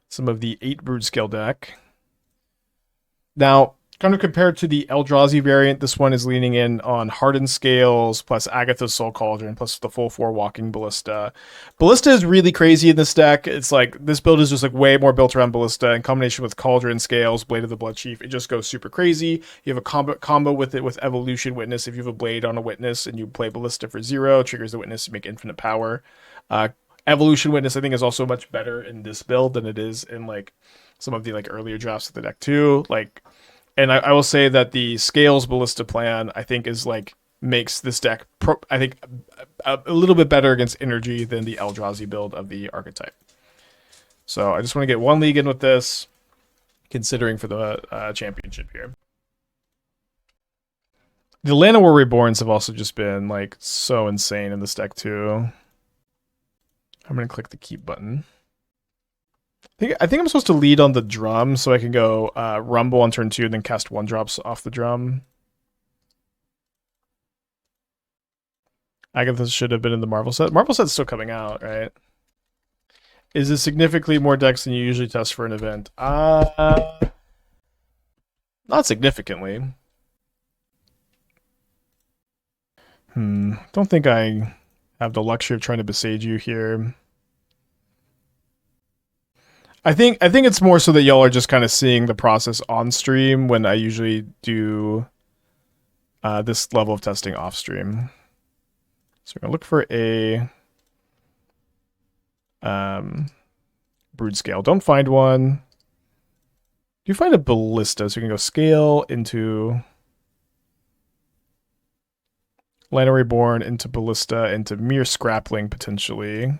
some of the 8 Broodscale deck. Now, kind of compared to the Eldrazi variant, this one is leaning in on Hardened Scales plus Agatha's Soul Cauldron plus the full 4 Walking Ballista. Ballista is really crazy in this deck. It's like this build is just like way more built around Ballista in combination with Cauldron, Scales, Blade of the Bloodchief. It just goes super crazy. You have a combo with it with Evolution Witness. If you have a Blade on a Witness and you play Ballista for 0, triggers the Witness to make infinite power. Evolution Witness I think is also much better in this build than it is in like some of the like earlier drafts of the deck too. Like, and I will say that the Scales Ballista plan I think is like makes this deck I think a little bit better against energy than the Eldrazi build of the archetype. So I just want to get 1 league in with this, considering for the championship here. The Llanowar Reborns have also just been like so insane in this deck too. I'm gonna click the keep button. I think I'm supposed to lead on the drum so I can go Rumble on turn 2 and then cast 1-drops off the drum. Agatha should have been in the Marvel set. Marvel set's still coming out, right? Is it significantly more decks than you usually test for an event? Not significantly. Don't think I have the luxury of trying to Boseiju here. I think it's more so that y'all are just kind of seeing the process on stream when I usually do this level of testing off stream. So we're gonna look for a Broodscale. Don't find one. You find a Ballista, so you can go Scale into Llanowar Reborn into Ballista into Mere Scrappling potentially.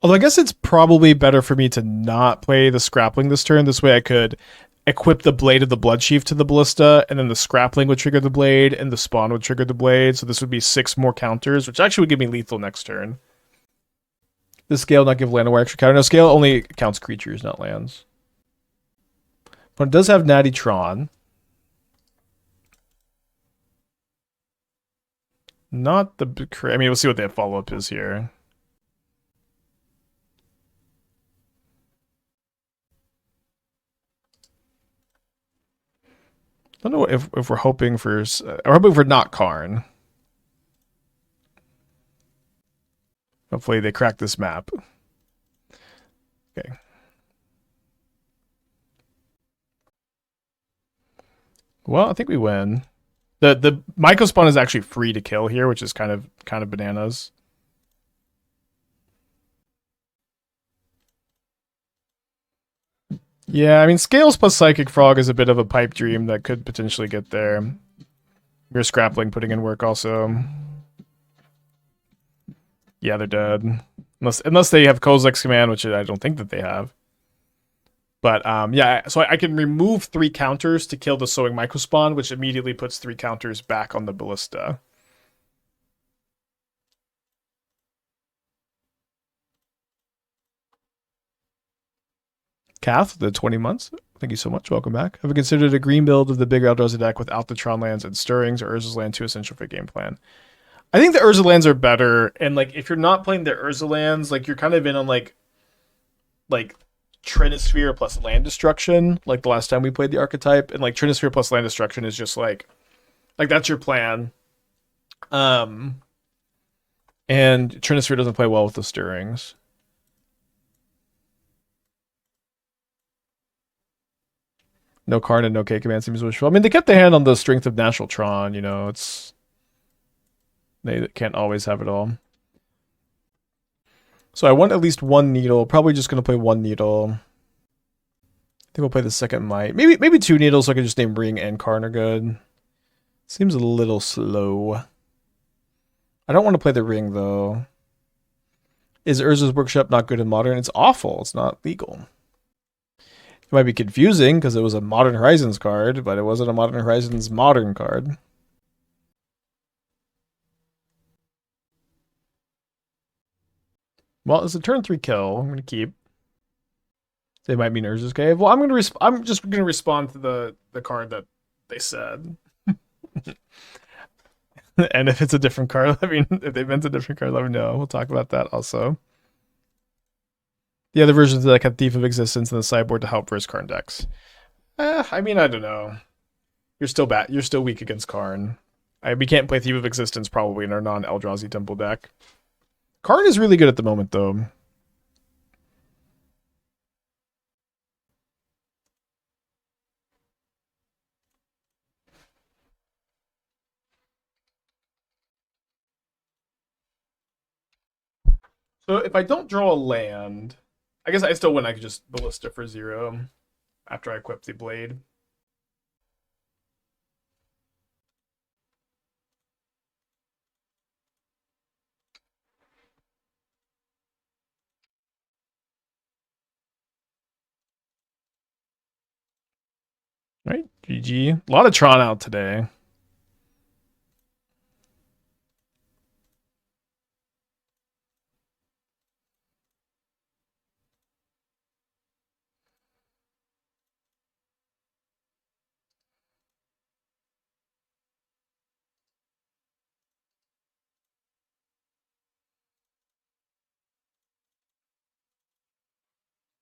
Although I guess it's probably better for me to not play the Scrappling this turn. This way I could equip the Blade of the Bloodchief to the Ballista, and then the Scrappling would trigger the Blade, and the Spawn would trigger the Blade. So this would be 6 more counters, which actually would give me lethal next turn. The Scale not give Llanowar extra counter. No, Scale only counts creatures, not lands. But it does have Natty Tron. Not the... I mean, we'll see what the follow-up is here. I don't know if we're hoping for... we're hoping for not Karn. Hopefully they crack this map. Okay. Well, I think we win. The Myco Spawn is actually free to kill here, which is kind of bananas. Yeah, I mean, Scales plus Psychic Frog is a bit of a pipe dream that could potentially get there. Your Scrappling putting in work also. Yeah, they're dead. Unless they have Kozilek's Command, which I don't think that they have. But, yeah, so I can remove 3 counters to kill the Sowing Mycospawn, which immediately puts 3 counters back on the Ballista. Kath, the 20 months. Thank you so much. Welcome back. Have you considered a green build of the big Eldrazi deck without the Tron lands and Stirrings, or Urza's land too essential for game plan? I think the Urza lands are better, and like if you're not playing the Urza lands, like you're kind of in on like Trinisphere plus land destruction, like the last time we played the archetype, and like Trinisphere plus land destruction is just like that's your plan. And Trinisphere doesn't play well with the Stirrings. No Karn and no K command seems wishful. I mean, they kept the hand on the strength of Natural Tron, you know, they can't always have it all. So I want at least 1 Needle. Probably just going to play 1 Needle. I think we'll play the second Mite. Maybe 2 Needles so I can just name Ring and Karn are good. Seems a little slow. I don't want to play the Ring, though. Is Urza's Workshop not good in Modern? It's awful. It's not legal. It might be confusing because it was a Modern Horizons card, but it wasn't a Modern Horizons Modern card. Well, it's a turn 3 kill. I'm gonna keep. They might mean Urza's Cave. Well, I'm just gonna respond to the card that they said. And if it's a different card, I mean, if they meant a different card, let me know. We'll talk about that also. The other versions that have Thief of Existence in the sideboard to help versus Karn decks. I mean, I don't know. You're still bad. You're still weak against Karn. We can't play Thief of Existence probably in our non-Eldrazi Temple deck. Karn is really good at the moment, though. So if I don't draw a land, I guess I still win. I could just Ballista for 0 after I equip the blade. All right, GG. A lot of Tron out today.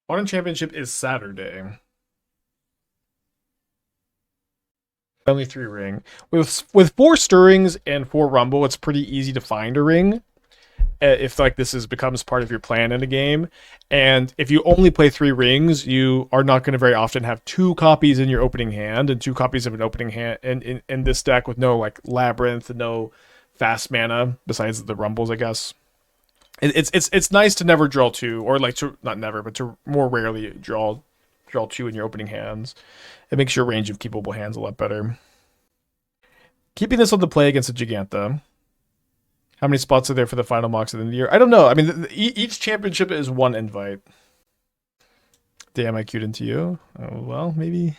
Modern Championship is Saturday. Only 3 ring. With 4 stirrings and 4 rumble, it's pretty easy to find a ring. If like this becomes part of your plan in a game, and if you only play 3 rings, you are not going to very often have 2 copies in your opening hand and 2 copies of an opening hand in this deck with no like labyrinth, no fast mana besides the rumbles, I guess. It's nice to never draw 2, or like to not never, but to more rarely draw 2 in your opening hands. It makes your range of keepable hands a lot better. Keeping this on the play against a Giganta. How many spots are there for the final mocks at the end of the year? I don't know. I mean, each championship is 1 invite. Damn, I queued into you. Oh, well, maybe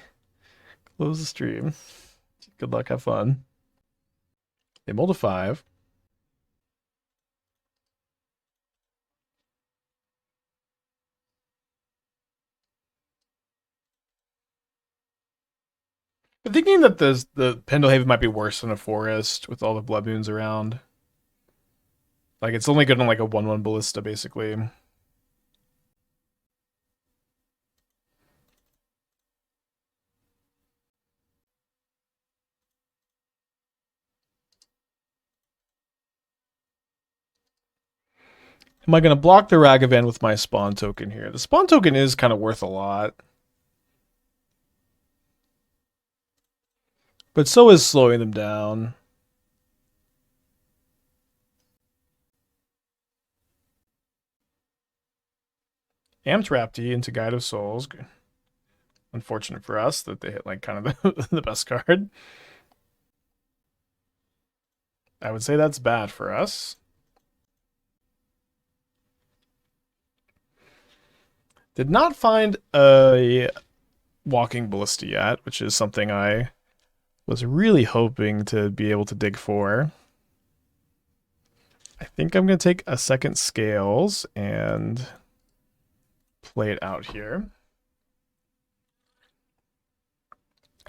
close the stream. Good luck, have fun. They mulled a 5. I'm thinking that the Pendelhaven might be worse than a forest with all the blood moons around. Like, it's only good on like a 1/1 ballista, basically. Am I going to block the Ragavan with my spawn token here? The spawn token is kind of worth a lot. But so is slowing them down. Amped Rapti into Guide of Souls. Unfortunate for us that they hit like kind of the best card. I would say that's bad for us. Did not find a Walking Ballista yet, which is something I was really hoping to be able to dig for. I think I'm going to take a second Scales and play it out here.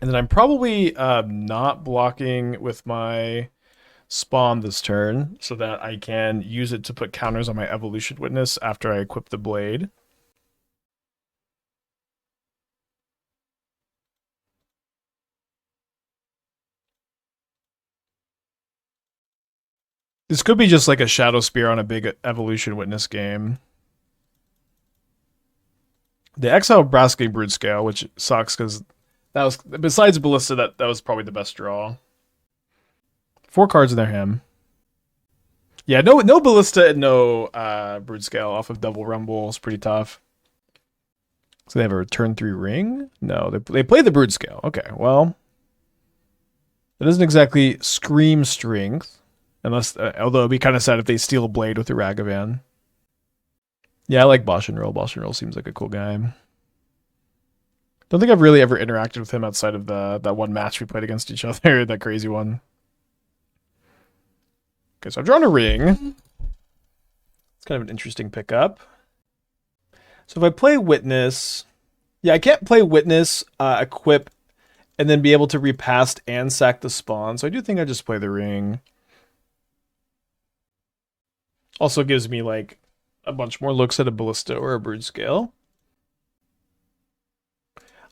And then I'm probably not blocking with my spawn this turn so that I can use it to put counters on my Evolution Witness after I equip the blade. This could be just like a Shadowspear on a big Evolution Witness game. They exiled Basking Broodscale, which sucks because that was, besides Ballista, that was probably the best draw. 4 cards in their hand. Yeah, no Ballista and no Broodscale off of Double Rumble is pretty tough. So they have a turn 3 ring? No, they play the Broodscale. Okay, well, that doesn't exactly scream strength. Unless, although it'd be kind of sad if they steal a blade with the Ragavan. Yeah, I like Bosch and Roll. Bosch and Roll seems like a cool guy. Don't think I've really ever interacted with him outside of that one match we played against each other, that crazy one. Okay, so I've drawn a ring. It's kind of an interesting pickup. So if I play Witness, yeah, I can't play Witness, equip, and then be able to repast and sack the spawn. So I do think I just play the ring. Also gives me like a bunch more looks at a Ballista or a Broodscale.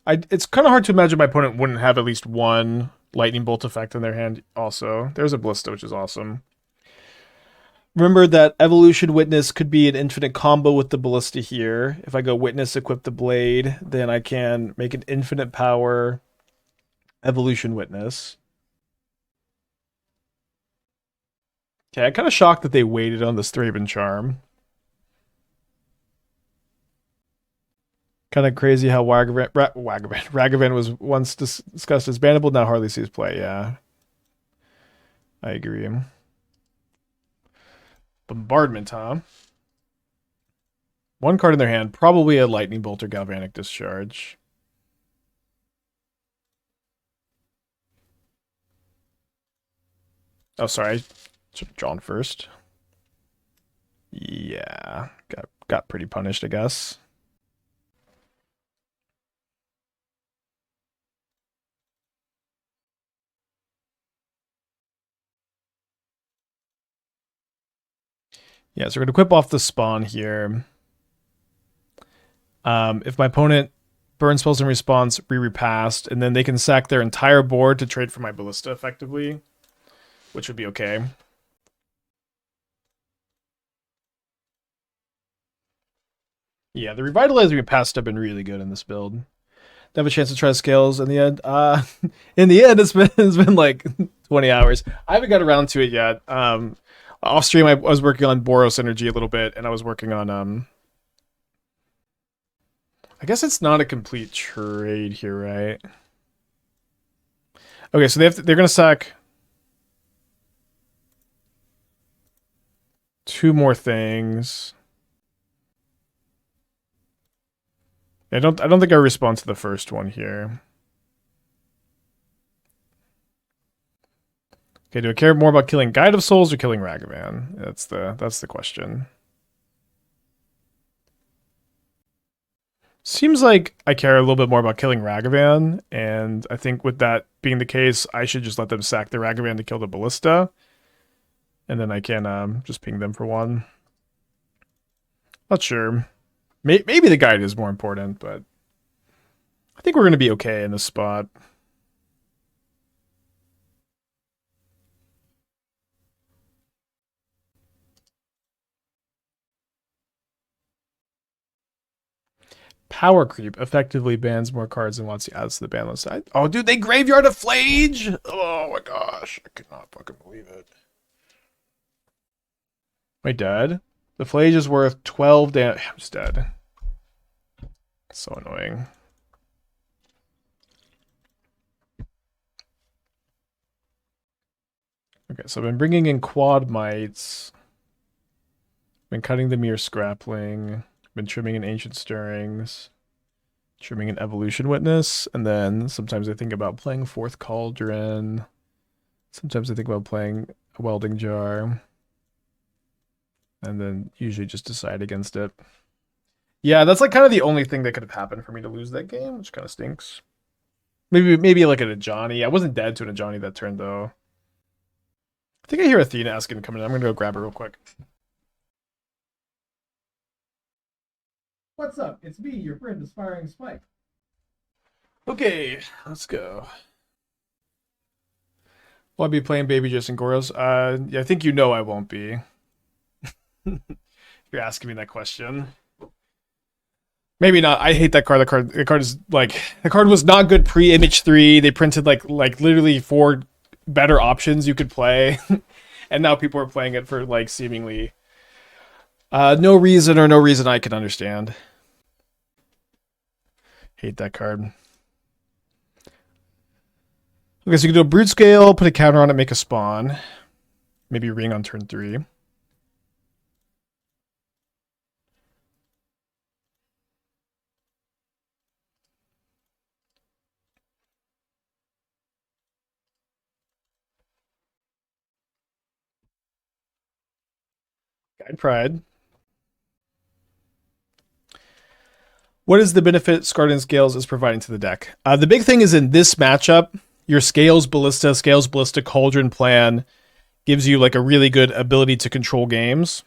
It's kind of hard to imagine my opponent wouldn't have at least one lightning bolt effect in their hand also. There's a Ballista, which is awesome. Remember that Evolution Witness could be an infinite combo with the Ballista here. If I go Witness, equip the blade, then I can make an infinite power Evolution Witness. Okay, I'm kind of shocked that they waited on this Thraben Charm. Kind of crazy how Ragavan was once discussed as bannable, now hardly sees play. Yeah, I agree. Bombardment, huh? One card in their hand, probably a Lightning Bolt or Galvanic Discharge. Oh, sorry. Should have drawn first. Yeah, got pretty punished, I guess. Yeah, so we're going to equip off the spawn here. If my opponent burn spells in response, repast, and then they can sack their entire board to trade for my Ballista effectively, which would be okay. Yeah, the Revitalizing Repast have been really good in this build. They have a chance to try scales in the end. In the end, it's been like 20 hours. I haven't got around to it yet. Off stream, I was working on Boros Energy a little bit, and I was working on I guess it's not a complete trade here, right? Okay, so they're gonna sack two more things. I don't think I respond to the first one here. Okay, do I care more about killing Guide of Souls or killing Ragavan? That's the question. Seems like I care a little bit more about killing Ragavan, and I think with that being the case, I should just let them sack the Ragavan to kill the Ballista, and then I can just ping them for one. Not sure. Maybe the Guide is more important, but I think we're going to be okay in this spot. Power Creep effectively bans more cards than once he adds to the ban list. Oh, dude, they Graveyard a Flage! Oh my gosh, I cannot fucking believe it. Am I dead? The Flage is worth 12 damage. I'm just dead. So annoying. Okay, so I've been bringing in Quad Mites. Been cutting the Mere Scrappling. Been trimming in Ancient Stirrings. Trimming an Evolution Witness. And then sometimes I think about playing Fourth Cauldron. Sometimes I think about playing a Welding Jar. And then usually just decide against it. Yeah, that's like kind of the only thing that could have happened for me to lose that game, which kind of stinks. Maybe like a Johnny. I wasn't dead to a Johnny that turn though. I think I hear Athena asking to come in. I'm gonna go grab her real quick. What's up? It's me, your friend, Aspiring Spike. Okay, let's go. Will I be playing Baby Just and Goros? Yeah, I think you know I won't be. You're asking me that question. Maybe not. I hate that card. The card is like the card was not good pre-Image 3. They printed like literally 4 better options you could play. And now people are playing it for like seemingly no reason I can understand. Hate that card. Okay, so you can do a Broodscale, put a counter on it, make a spawn. Maybe ring on turn 3. Guide Pride. What is the benefit Hardened Scales is providing to the deck? The big thing is in this matchup, your Scales Ballista Cauldron plan gives you like a really good ability to control games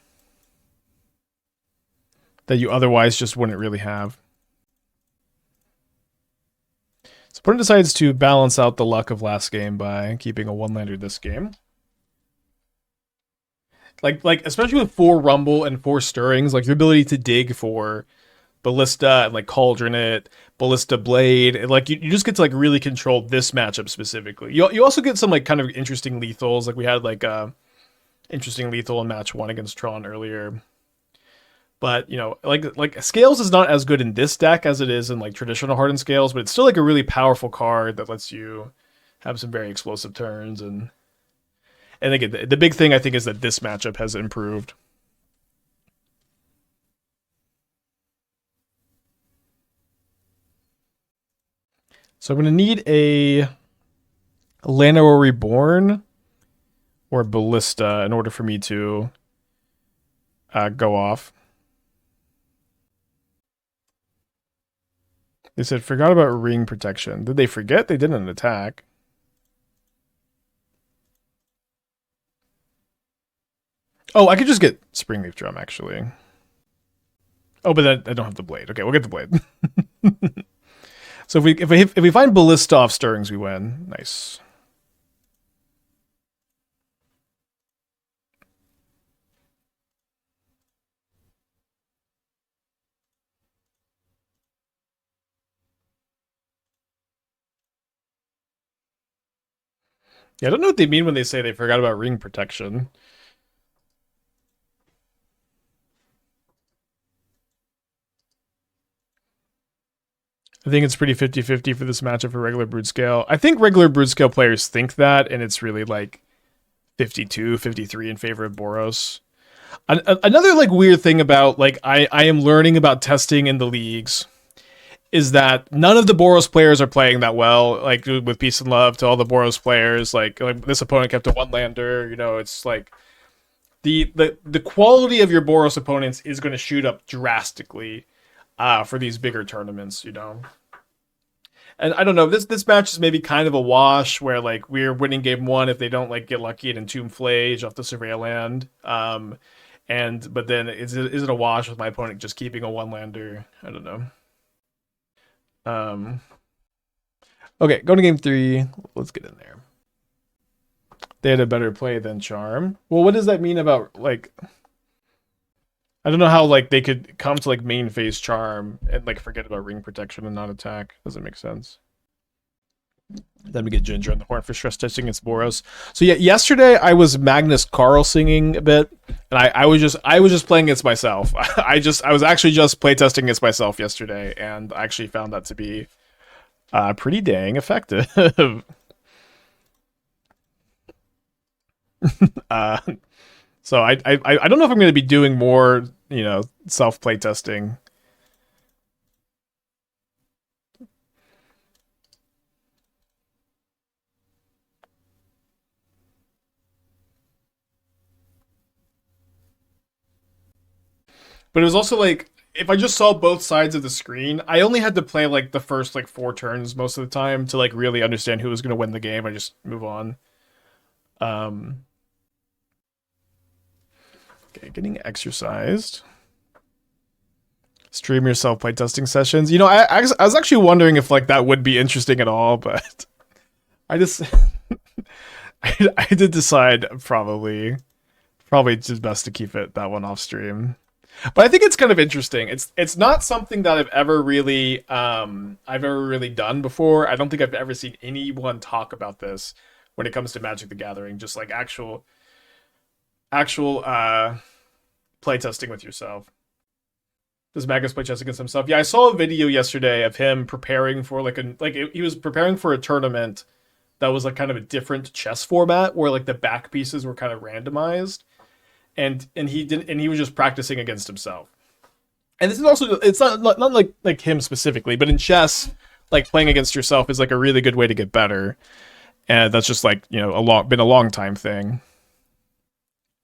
that you otherwise just wouldn't really have. So opponent decides to balance out the luck of last game by keeping a 1-lander this game. Like especially with 4 Rumble and 4 Stirrings, like the ability to dig for Ballista and like Cauldron it, Ballista Blade, and like you just get to like really control this matchup specifically. You also get some like kind of interesting lethals, like we had like interesting lethal in match 1 against Tron earlier. But, you know, like Scales is not as good in this deck as it is in like traditional Hardened Scales, but it's still like a really powerful card that lets you have some very explosive turns. And again, the big thing I think is that this matchup has improved. So I'm going to need a Llanowar Reborn or Ballista in order for me to go off. They said, forgot about ring protection. Did they forget? They didn't attack. Oh, I could just get Springleaf Drum, actually. Oh, but then I don't have the blade. Okay, we'll get the blade. So if we find Ballista off Stirrings, we win. Nice. Yeah, I don't know what they mean when they say they forgot about ring protection. I think it's pretty 50-50 for this matchup for regular Broodscale. I think regular Broodscale players think that, and it's really like 52-53 in favor of Boros. Another like weird thing about like I am learning about testing in the leagues is that none of the Boros players are playing that well. Like with peace and love to all the Boros players, like this opponent kept a 1-lander. You know, it's like the quality of your Boros opponents is going to shoot up drastically for these bigger tournaments. You know, and I don't know. This match is maybe kind of a wash where like we're winning game 1 if they don't like get lucky and Entomb Flage off the Surveil land. But then is it a wash with my opponent just keeping a 1-lander? I don't know. Okay, go to game 3. Let's get in there. They had a better play than Charm. Well, what does that mean about like? I don't know how like they could come to like main phase Charm and like forget about ring protection and not attack. Doesn't make sense. Then we get Ginger on the horn for stress testing against Boros. So yeah, yesterday I was Magnus Carl singing a bit, and I was just playing against myself. I was actually just playtesting against myself yesterday, and I actually found that to be pretty dang effective. So I don't know if I'm going to be doing more, you know, self playtesting. But it was also like, if I just saw both sides of the screen, I only had to play like the first like 4 turns most of the time to like really understand who was going to win the game. I just move on. Okay, getting exercised. Stream your self playtesting sessions. You know, I was actually wondering if like that would be interesting at all, but I just I did decide probably just best to keep that one off stream. But I think it's kind of interesting. It's not something that I've ever really done before. I don't think I've ever seen anyone talk about this when it comes to Magic the Gathering. Just like actual playtesting with yourself. Does Magus play chess against himself? Yeah, I saw a video yesterday of him preparing for he was preparing for a tournament that was like kind of a different chess format where like the back pieces were kind of randomized. And he was just practicing against himself. And this is also, it's not like him specifically, but in chess, like playing against yourself is like a really good way to get better. And that's just like, you know, been a long time thing.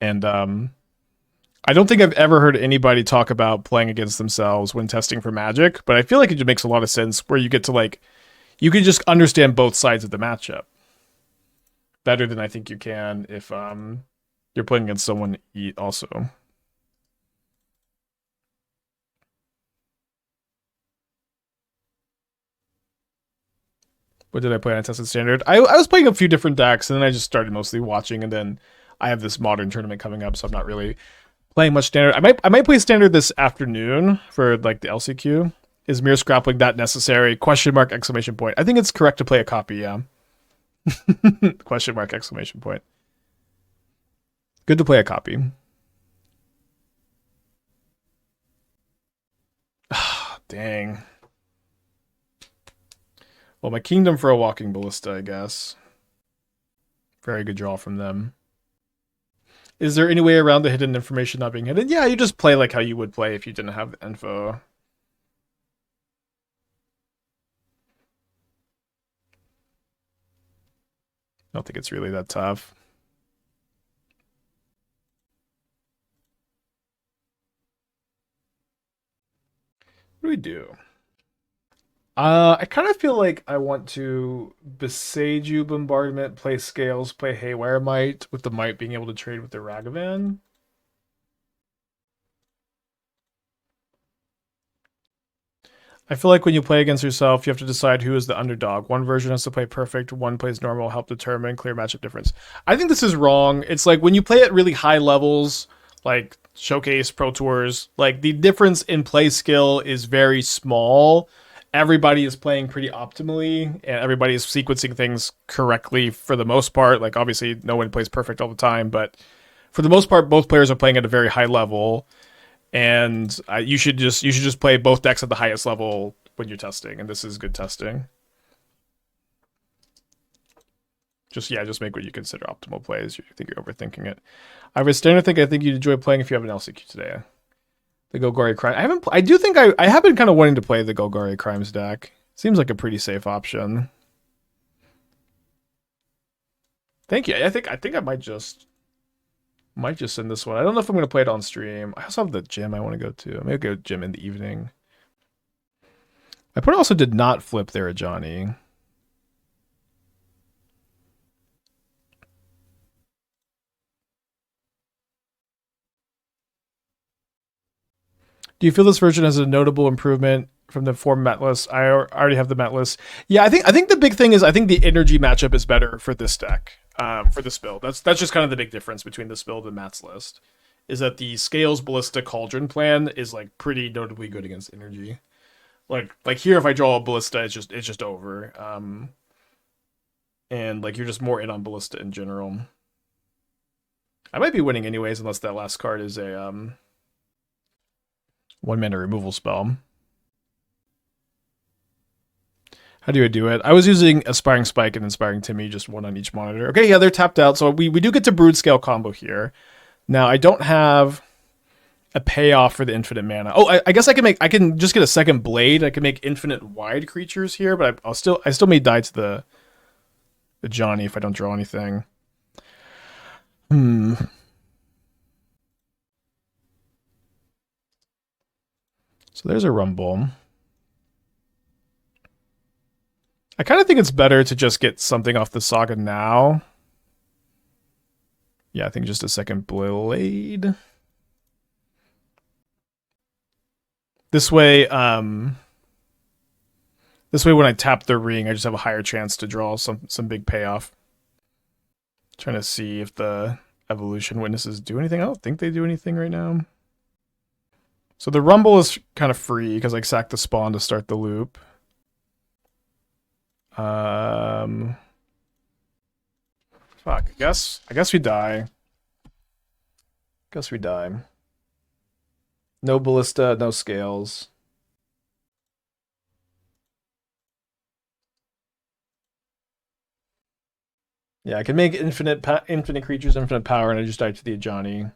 And I don't think I've ever heard anybody talk about playing against themselves when testing for Magic, but I feel like it just makes a lot of sense where you get to like, you can just understand both sides of the matchup better than I think you can if you're playing against someone also. What did I play on Tested Standard? I was playing a few different decks, and then I just started mostly watching, and then I have this modern tournament coming up, so I'm not really playing much Standard. I might play Standard this afternoon for like the LCQ. Is Mirror Scrappling that necessary? Question mark, exclamation point. I think it's correct to play a copy, yeah. Question mark, exclamation point. Good to play a copy. Dang. Well, my Kingdom for a Walking Ballista, I guess. Very good draw from them. Is there any way around the hidden information not being hidden? Yeah, you just play like how you would play if you didn't have the info. I don't think it's really that tough. What do we do? I kind of feel like I want to Boseiju Bombardment, play Scales, play Haywire Mite, with the Mite being able to trade with the Ragavan. I feel like when you play against yourself, you have to decide who is the underdog. One version has to play perfect, one plays normal, help determine clear matchup difference. I think this is wrong. It's like when you play at really high levels, like Showcase, Pro Tours, like the difference in play skill is very small. Everybody is playing pretty optimally, and everybody is sequencing things correctly for the most part. Like obviously, no one plays perfect all the time, but for the most part, both players are playing at a very high level, and you should just play both decks at the highest level when you're testing, and this is good testing. Just make what you consider optimal plays. You think you're overthinking it. I was starting to think I think you'd enjoy playing if you have an LCQ today. The Golgari Crime. I do think I have been kind of wanting to play the Golgari Crimes deck. Seems like a pretty safe option. Thank you. I think I might just send this one. I don't know if I'm gonna play it on stream. I also have the gym I want to go to. Maybe go to gym in the evening. My opponent also did not flip their Ajani. Do you feel this version has a notable improvement from the form mat list? I already have the mat list. Yeah, I think the big thing is I think the energy matchup is better for this deck, for this build. That's just kind of the big difference between this build and Matt's list. Is that the Scales Ballista Cauldron plan is like pretty notably good against energy. Like here, if I draw a Ballista, it's just over. And like you're just more in on Ballista in general. I might be winning anyways, unless that last card is a 1-mana removal spell. How do I do it? I was using Aspiring Spike and Inspiring Timmy, just one on each monitor. Okay, yeah, they're tapped out, so we do get to Broodscale combo here. Now, I don't have a payoff for the infinite mana. Oh, I guess I can just get a second blade. I can make infinite wide creatures here, but I still may die to the Johnny if I don't draw anything. So there's a Rumble. I kind of think it's better to just get something off the Saga now. Yeah, I think just a second blade. This way when I tap the ring, I just have a higher chance to draw some big payoff. Trying to see if the evolution witnesses do anything. I don't think they do anything right now. So the Rumble is kind of free because I sack the spawn to start the loop. Fuck. I guess we die. Guess we die. No Ballista, no Scales. Yeah, I can make infinite creatures, infinite power, and I just died to the Ajani.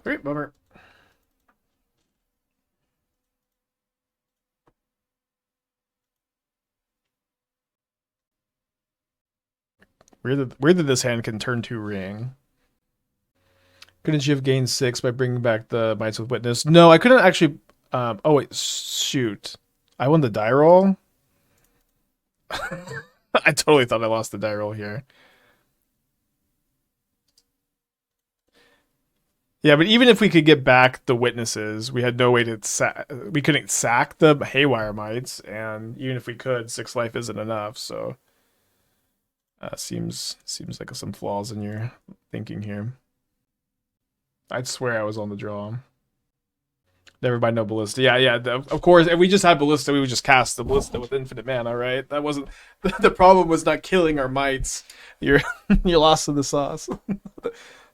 Great, bummer. Weird that this hand can turn to ring. Couldn't you have gained 6 by bringing back the Mites with Witness? No, I couldn't actually. Oh wait, shoot! I won the die roll. I totally thought I lost the die roll here. Yeah, but even if we could get back the witnesses, we had no way to we couldn't sack the Haywire Mites, and even if we could, 6 life isn't enough. So, seems like some flaws in your thinking here. I'd swear I was on the draw. Never mind, no Ballista. Yeah, of course. If we just had Ballista, we would just cast the Ballista with infinite mana, right? That wasn't the problem. Was not killing our Mites. You're lost in the sauce.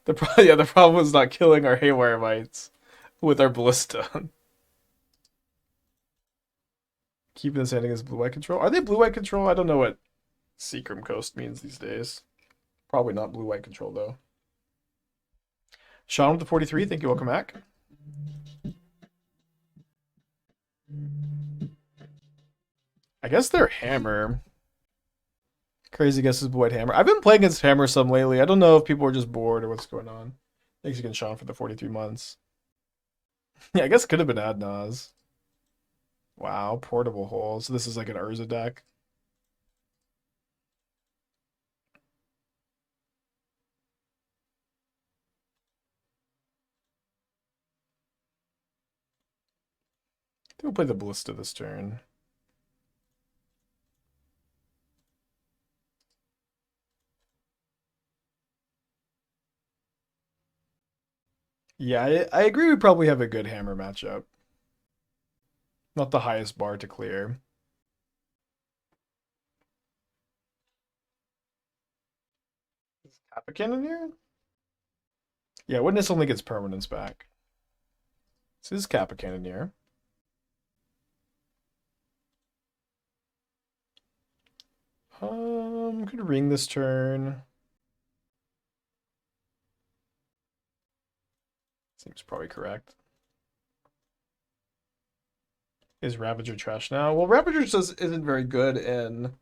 The problem was not killing our Haywire Mites with our Ballista. Keeping this hand against blue-white control. Are they blue-white control? I don't know what Seacrum Coast means these days. Probably not blue-white control, though. Sean with the 43, thank you, welcome back. I guess they're Hammer. Crazy guesses, Blue-White Hammer. I've been playing against Hammer some lately. I don't know if people are just bored or what's going on. Thanks again, Sean, for the 43 months. Yeah, I guess it could have been Adnaz. Wow, portable hole. So this is like an Urza deck. I think we'll play the Ballista this turn. Yeah, I agree we probably have a good Hammer matchup. Not the highest bar to clear. Is Kappa Cannon here? Yeah, Witness only gets permanence back. So this is Kappa Cannoneer. Could ring this turn. Seems probably correct. Is Ravager trash now? Well, Ravager just isn't very good in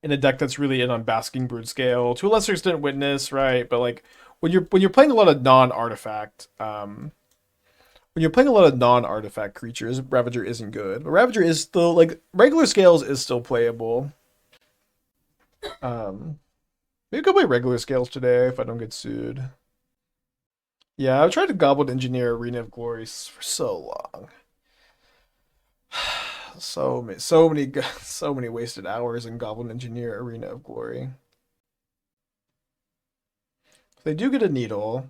a deck that's really in on Basking Broodscale. To a lesser extent, Witness, right? But like when you're playing a lot of non-artifact, when you're playing a lot of non-artifact creatures, Ravager isn't good. But Ravager is still like regular scales is still playable. Maybe go play regular scales today if I don't get sued. Yeah, I've tried to Goblin Engineer Arena of Glory for so long. So many wasted hours in Goblin Engineer Arena of Glory. They do get a needle.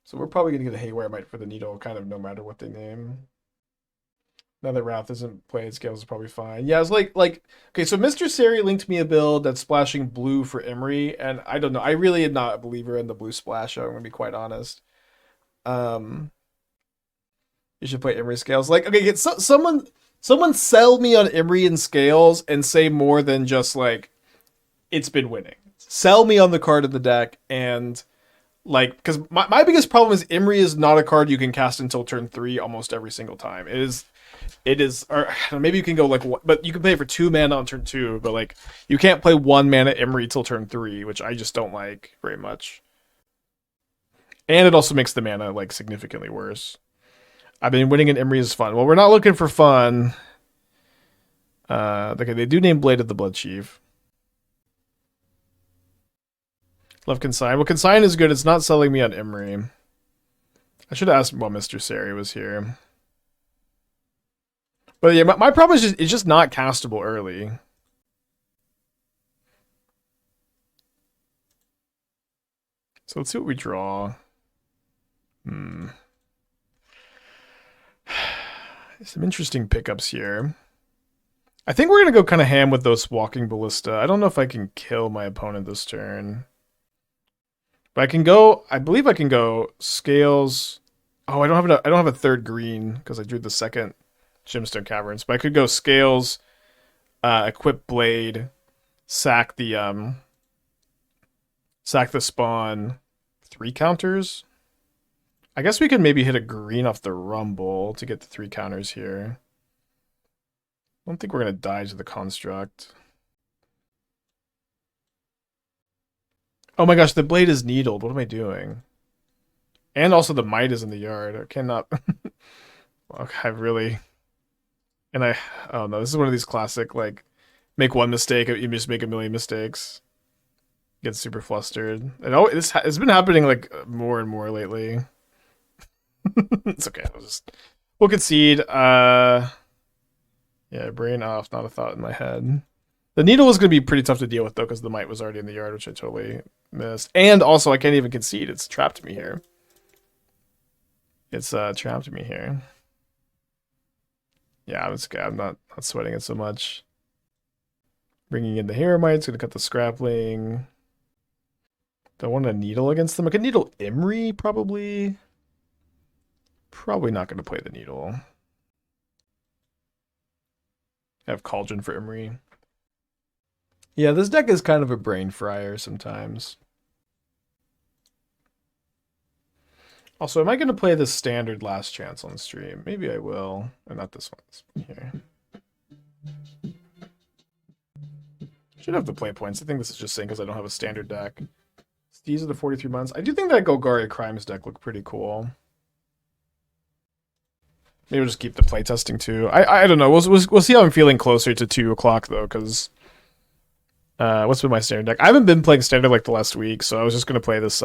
So we're probably going to get a Haywire Mite for the needle, kind of no matter what they name. Now that Wrath isn't played, Scales is probably fine. Yeah, it's like okay, so Mr. Sari linked me a build that's splashing blue for Emery, and I don't know. I really am not a believer in the blue splash, I'm gonna be quite honest. You should play Emery Scales. Like, okay, someone sell me on Emery and Scales and say more than just like it's been winning. Sell me on the card of the deck and like, because my biggest problem is Emery is not a card you can cast until turn 3 almost every single time. It is, or maybe you can go like, but you can play it for 2 mana on turn 2, but like you can't play 1 mana Emery till turn 3, which I just don't like very much. And it also makes the mana like significantly worse. I've been winning in Emery is fun. Well, we're not looking for fun. Okay, they do name Blade of the Bloodchief. Love Consign. Well, Consign is good. It's not selling me on Emery. I should have asked while Mr. Sari was here. But yeah, my problem is it's just not castable early. So let's see what we draw. Some interesting pickups here. I think we're going to go kind of ham with those Walking Ballista. I don't know if I can kill my opponent this turn. But I can go, I believe I can go Scales. Oh, I don't have a third green because I drew the second Gemstone Caverns. But I could go Scales, equip Blade, sack the spawn, 3 counters. I guess we could maybe hit a green off the Rumble to get the 3 counters here. I don't think we're going to die to the Construct. Oh my gosh, the Blade is needled. What am I doing? And also the Mite is in the yard. I cannot. Okay, I really. And I. Oh no, this is one of these classic, like, make one mistake, you just make a million mistakes. Get super flustered. And it's been happening, like, more and more lately. It's okay. We'll concede. Yeah, brain off, not a thought in my head. The needle was going to be pretty tough to deal with, though, because the Mite was already in the yard, which I totally missed. And also, I can't even concede. It's trapped me here. It's trapped me here. Yeah, I'm not sweating it so much. Bringing in the Haywire Mite's going to cut the Scrappling. Do I want a needle against them? I could needle Imri, probably. Probably not going to play the needle. I have Cauldron for Imri. Yeah, this deck is kind of a brain fryer sometimes. Also, am I going to play the standard Last Chance on stream? Maybe I will. Or not this one. Here. Should have the play points. I think this is just saying because I don't have a standard deck. These are the 43 months. I do think that Golgari Crimes deck looked pretty cool. Maybe we'll just keep the playtesting too. I don't know. We'll see how I'm feeling closer to 2 o'clock though, because what's been my standard deck? I haven't been playing standard like the last week, so I was just gonna play this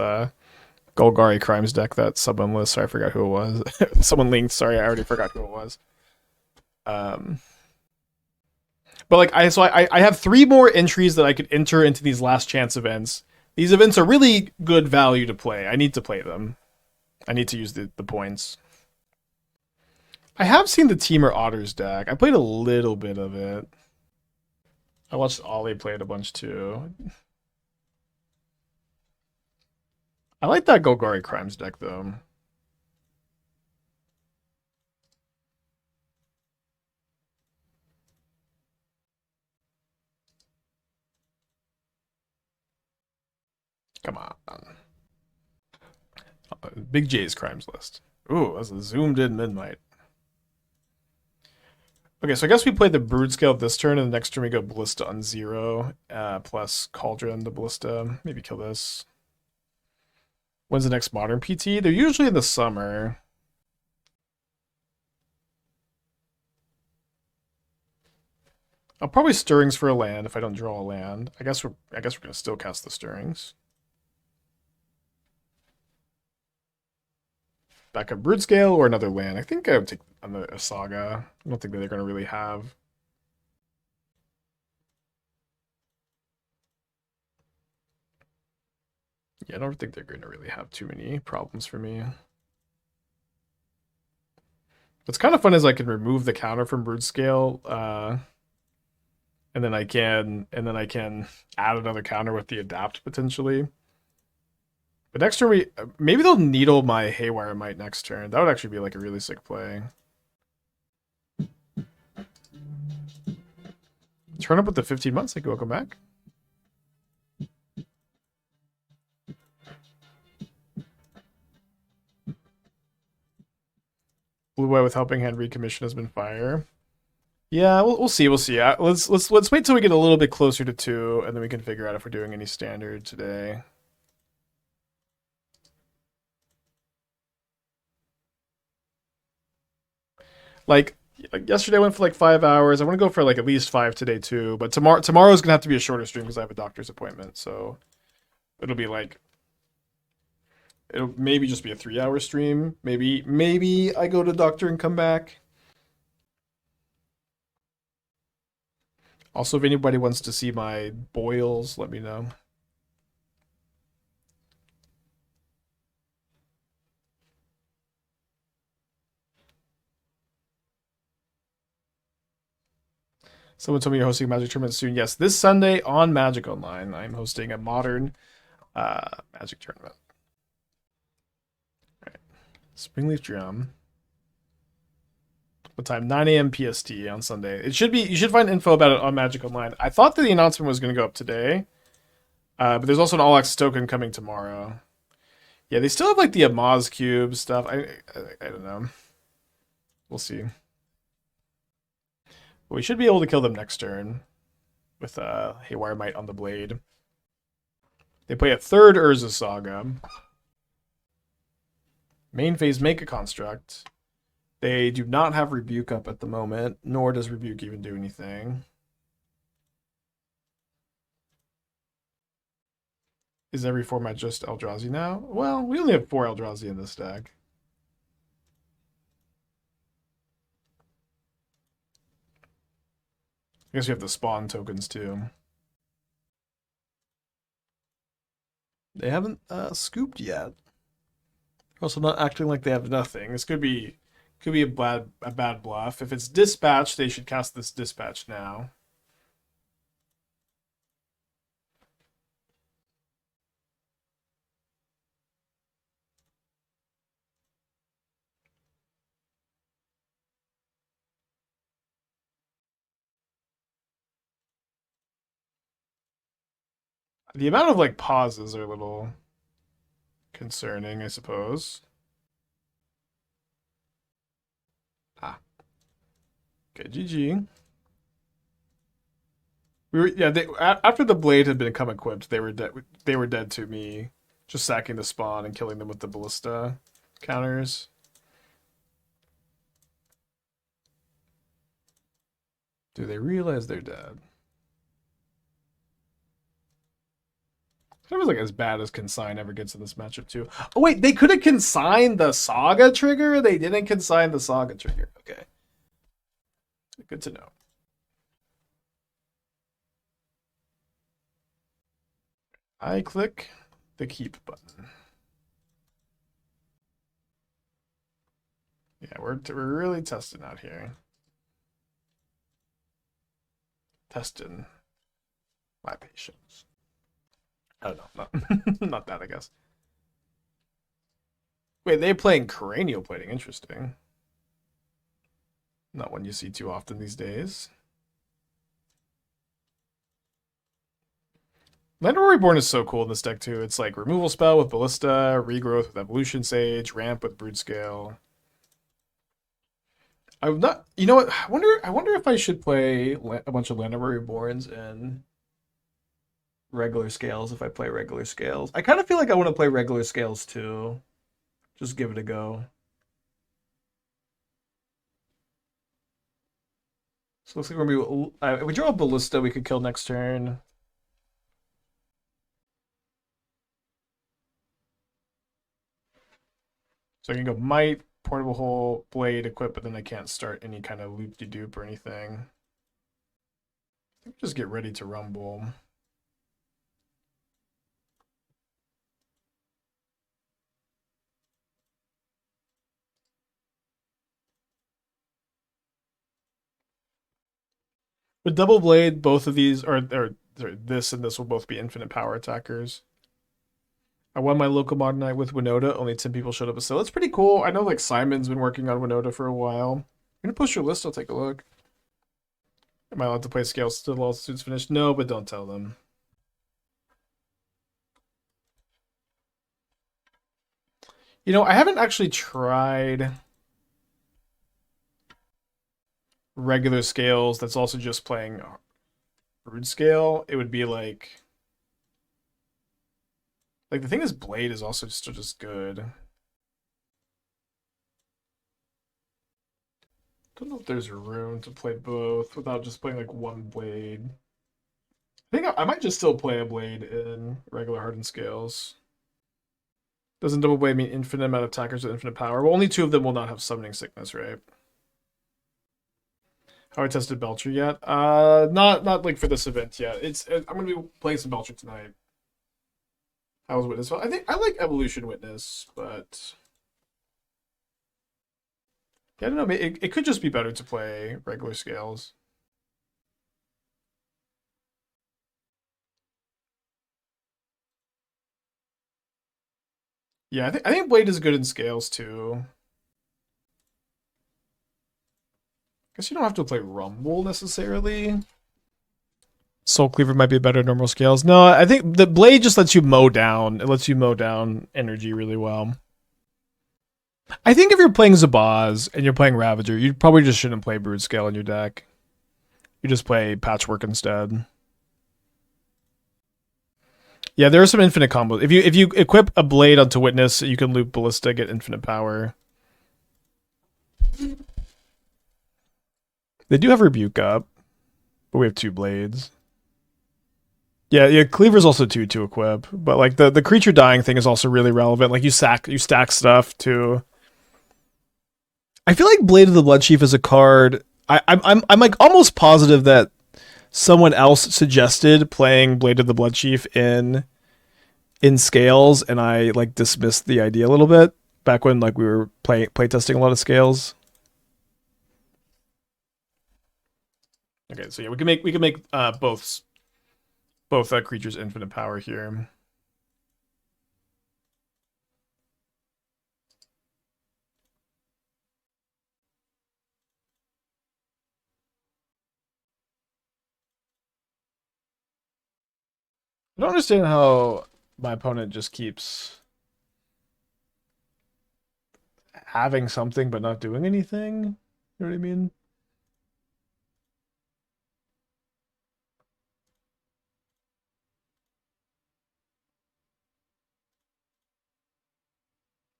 Golgari Crimes deck that someone list. Sorry, I forgot who it was. Someone linked. Sorry, I already forgot who it was. But like I have 3 more entries that I could enter into these Last Chance events. These events are really good value to play. I need to play them. I need to use the points. I have seen the Teamer Otters deck. I played a little bit of it. I watched Ollie play it a bunch too. I like that Golgari Crimes deck though. Come on. Big J's Crimes list. Ooh, that's a zoomed in Midnight. Okay, so I guess we play the Broodscale this turn, and the next turn we go Ballista on 0, plus Cauldron the Ballista. Maybe kill this. When's the next Modern PT? They're usually in the summer. I'll probably Stirrings for a land if I don't draw a land. I guess we're gonna still cast the Stirrings. Back up Broodscale or another land. I think I would take a Saga. I don't think that they're gonna really have. Yeah, I don't think they're gonna really have too many problems for me. What's kind of fun is I can remove the counter from Broodscale, and then I can add another counter with the adapt potentially. But next turn maybe they'll needle my Haywire Mite next turn. That would actually be like a really sick play. Turn up with the 15 months. Thank you. Welcome back. Blue White with Helping Hand recommission has been fire. Yeah, we'll see. We'll see. Let's wait till we get a little bit closer to 2, and then we can figure out if we're doing any standard today. Like yesterday I went for like 5 hours. I want to go for like at least 5 today too. But tomorrow's gonna have to be a shorter stream because I have a doctor's appointment. So it'll be like it'll maybe just be a 3-hour stream. Maybe I go to the doctor and come back. Also, if anybody wants to see my boils, let me know. Someone told me you're hosting a Magic tournament soon. Yes, this Sunday on Magic Online, I'm hosting a modern Magic tournament. All right. Springleaf Drum. What time? 9 a.m. PST on Sunday. It should be. You should find info about it on Magic Online. I thought that the announcement was going to go up today, but there's also an All Access token coming tomorrow. Yeah, they still have like the Amaz Cube stuff. I don't know. We'll see. But we should be able to kill them next turn with Haywire Mite on the blade. They play a third Urza Saga. Main phase, make a construct. They do not have Rebuke up at the moment, nor does Rebuke even do anything. Is every format just Eldrazi now? Well, we only have 4 Eldrazi in this deck. I guess we have the spawn tokens too. They haven't scooped yet. Also not acting like they have nothing. This could be a bad bluff. If it's dispatch, they should cast this dispatch now. The amount of like pauses are a little concerning, I suppose. Ah. Okay, GG. After the blade had become equipped, they were dead. They were dead to me, just sacking the spawn and killing them with the ballista counters. Do they realize they're dead? That was like as bad as Consign ever gets in this matchup too. Oh wait, they could have consigned the Saga trigger. They didn't consign the Saga trigger. Okay, good to know. I click the keep button. Yeah, we're really testing out here. Testing my patience. I don't know. Not that, I guess. Wait, they're playing cranial plating. Interesting. Not one you see too often these days. Llanowar Reborn is so cool in this deck too. It's like removal spell with Ballista, regrowth with Evolution Sage, ramp with Broodscale. I'm not. You know what? I wonder if I should play a bunch of Llanowar Reborns and regular scales if I play regular scales. I kind of feel like I want to play regular scales too. Just give it a go. So looks like we're gonna be. If we draw a Ballista, we could kill next turn. So I can go Mite, Portable Hole, Blade, equip, but then I can't start any kind of loop-de-doop or anything. I think just get ready to rumble. With Double Blade, both of these, or this and this will both be infinite power attackers. I won my local modern night with Winota. Only 10 people showed up. So that's pretty cool. I know like Simon's been working on Winota for a while. I'm gonna push your list. I'll take a look. Am I allowed to play scales till all suits finished? No, but don't tell them. You know, I haven't actually tried regular scales that's also just playing Broodscale. It would be like the thing is Blade is also still just good. Don't know if there's room to play both without just playing like one Blade. I think I might just still play a Blade in regular Hardened Scales. Doesn't Double Blade mean infinite amount of attackers with infinite power? Well, only 2 of them will not have Summoning Sickness, right? Have I tested Belcher yet? Not like for this event yet. I'm gonna be playing some Belcher tonight. How was Witness? Well, I think I like Evolution Witness, but yeah, I don't know. It could just be better to play regular scales. Yeah, I think Blade is good in scales too. Guess you don't have to play Rumble necessarily. Soul Cleaver might be better normal scales. No, I think the Blade just lets you mow down. It lets you mow down energy really well. I think if you're playing Zabaz and you're playing Ravager, you probably just shouldn't play Broodscale in your deck. You just play Patchwork instead. Yeah, there are some infinite combos. If you equip a blade onto Witness, you can loop Ballista, get infinite power. They do have Rebuke up, but we have 2 blades. Yeah, Cleaver's also 2 to equip, but like the creature dying thing is also really relevant. Like you stack stuff to. I feel like Blade of the Bloodchief is a card. I'm like almost positive that someone else suggested playing Blade of the Bloodchief in Scales, and I like dismissed the idea a little bit back when like we were playtesting a lot of Scales. Okay, so yeah, we can make both creatures infinite power here. I don't understand how my opponent just keeps having something but not doing anything. You know what I mean?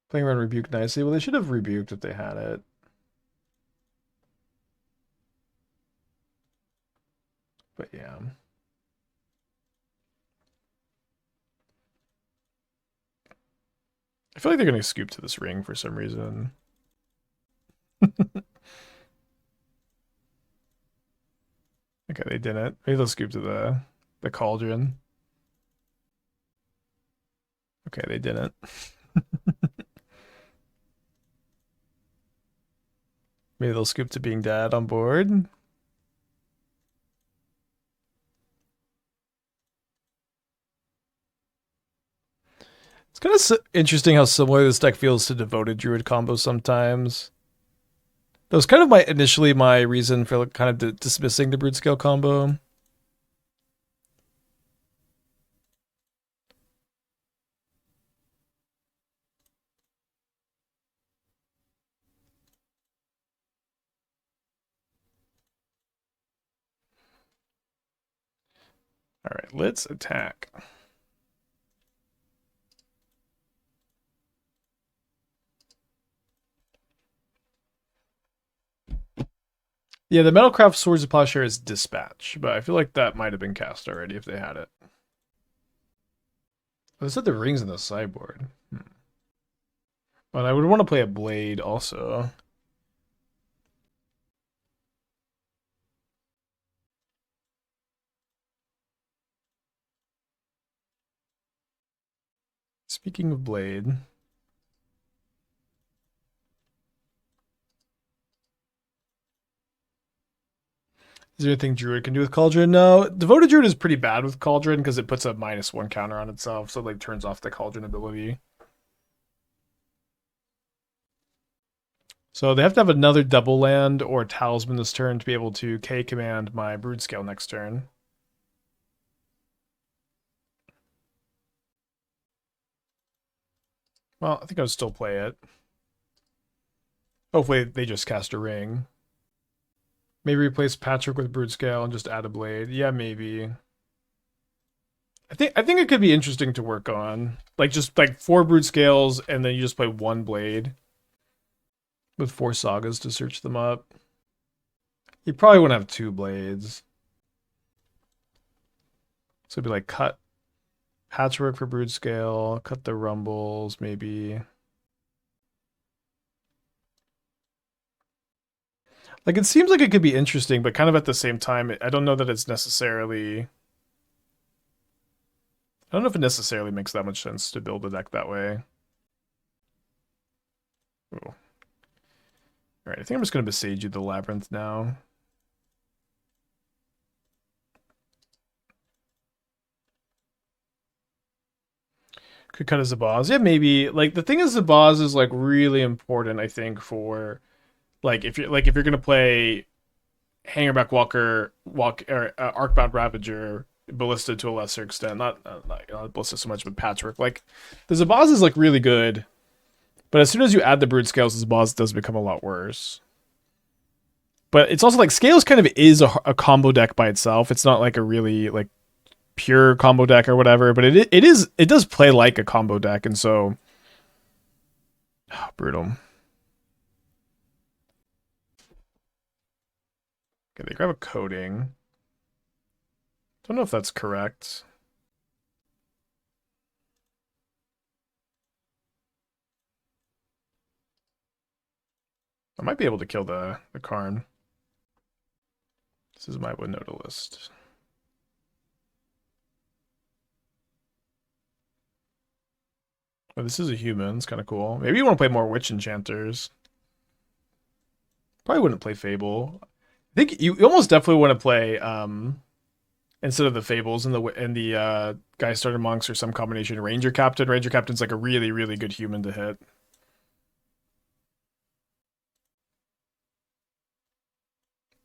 Playing around Rebuke nicely. Well, they should have rebuked if they had it. But yeah. I feel like they're going to scoop to this ring for some reason. Okay, they didn't. Maybe they'll scoop to the Cauldron. Okay, they didn't. Maybe they'll scoop to being dead on board. It's kind of interesting how similar this deck feels to Devoted Druid combos sometimes. That was kind of initially my reason for kind of dismissing the Broodscale combo. All right, let's attack. Yeah, the Metalcraft Swords of Plowshare is Dispatch, but I feel like that might have been cast already if they had it. Oh, they said the ring's in the sideboard. But I would want to play a Blade also. Speaking of Blade. Is there anything Druid can do with Cauldron? No. Devoted Druid is pretty bad with Cauldron because it puts a -1 counter on itself, so it like turns off the Cauldron ability. So they have to have another double land or Talisman this turn to be able to K command my Broodscale next turn. Well, I think I would still play it. Hopefully they just cast a ring. Maybe replace Patchwork with Broodscale and just add a blade. Yeah, maybe. I think it could be interesting to work on. Like just like 4 Broodscales and then you just play 1 blade. With 4 Sagas to search them up. You probably wouldn't have 2 blades. So it'd be like cut Patchwork for Broodscale, cut the Rumbles, maybe. Like, it seems like it could be interesting, but kind of at the same time, I don't know that it's necessarily... I don't know if it necessarily makes that much sense to build a deck that way. Ooh. Alright, I think I'm just going to Boseiju the Labyrinth now. Could cut a Zabaz. Yeah, maybe. Like, the thing is, Zabaz is, like, really important, I think, for... Like if you're gonna play Hangerback Walker, Arcbound Ravager, Ballista to a lesser extent, not Ballista so much, but Patchwork. Like the Zabaz is like really good, but as soon as you add the Broodscales, the Zabaz does become a lot worse. But it's also like Scales kind of is a combo deck by itself. It's not like a really like pure combo deck or whatever, but it does play like a combo deck, and so brutal. Okay, they grab a coding. Don't know if that's correct. I might be able to kill the Karn. This is my window to list. Oh, this is a human. It's kind of cool. Maybe you want to play more Witch Enchanters. Probably wouldn't play Fable. I think you almost definitely want to play instead of the Fables and the Guy Starter Monks or some combination Ranger Captain. Ranger Captain's like a really, really good human to hit.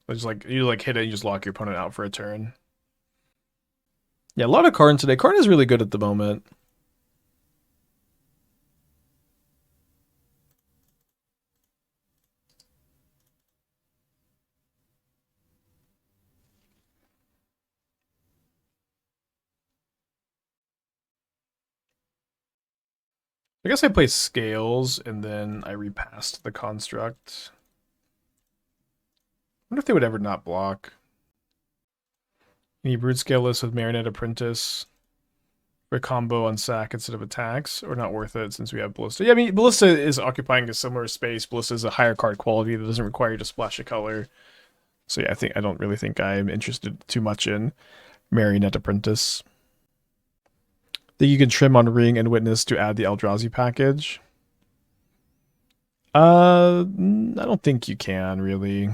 It's like you like hit it, and you just lock your opponent out for a turn. Yeah, a lot of Karn today. Karn is really good at the moment. I guess I play Scales and then I repast the construct. I wonder if they would ever not block. Any Broodscale list with Marinette Apprentice for a combo on sack instead of attacks, or not worth it since we have Ballista. Yeah, I mean, Ballista is occupying a similar space. Ballista is a higher card quality that doesn't require you to splash a color. So yeah, I don't really think I'm interested too much in Marionette Apprentice. Think you can trim on Ring and Witness to add the Eldrazi package. I don't think you can really.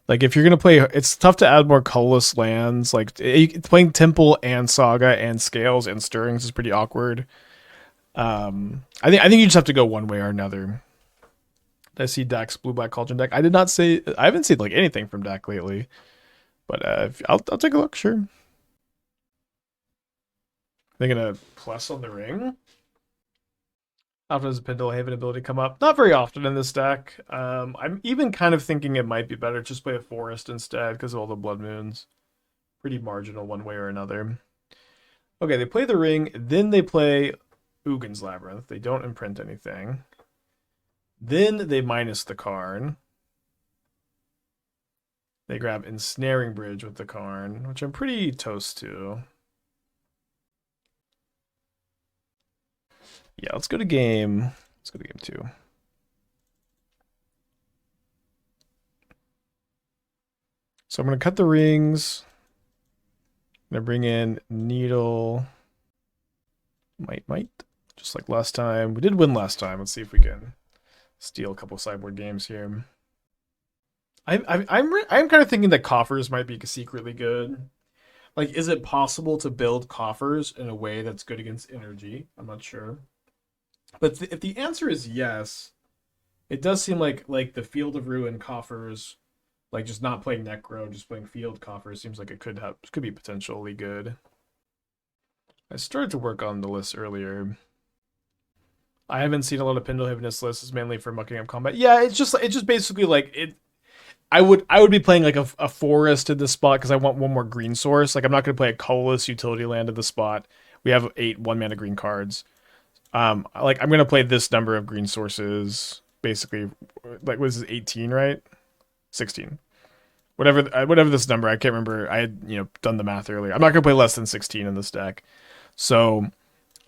Like if you're gonna play, it's tough to add more colorless lands. Like playing Temple and Saga and Scales and Stirrings is pretty awkward. I think you just have to go one way or another. I see Dax Blue Black Cauldron deck. I haven't seen like anything from Dak lately, but I'll take a look. Sure. They're gonna plus on the ring. Often does Pendelhaven ability come up? Not very often in this deck. I'm even kind of thinking it might be better just play a forest instead because of all the blood moons. Pretty marginal one way or another. Okay, they play the ring, then they play Ugin's Labyrinth. They don't imprint anything. Then they minus the Karn. They grab Ensnaring Bridge with the Karn, which I'm pretty toast to. Yeah, let's go to game 2. So I'm going to cut the rings. I'm going to bring in Needle. Mite. Just like last time. We did win last time. Let's see if we can steal a couple sideboard games here. I'm kind of thinking that coffers might be secretly good. Like, is it possible to build coffers in a way that's good against energy? I'm not sure. But if the answer is yes, it does seem like the Field of Ruin coffers, like just not playing Necro, just playing Field coffers, seems like it could be potentially good. I started to work on the list earlier. I haven't seen a lot of Pendelhaven list. It's mainly for mucking up combat. Yeah, it's just basically like it. I would be playing like a forest in this spot because I want one more green source. Like I'm not going to play a colorless utility land in the spot. We have 8 1-mana green cards. Like I'm gonna play this number of green sources, basically. Like was it 18, right? 16. Whatever this number, I can't remember. I had done the math earlier. I'm not gonna play less than 16 in this deck. So,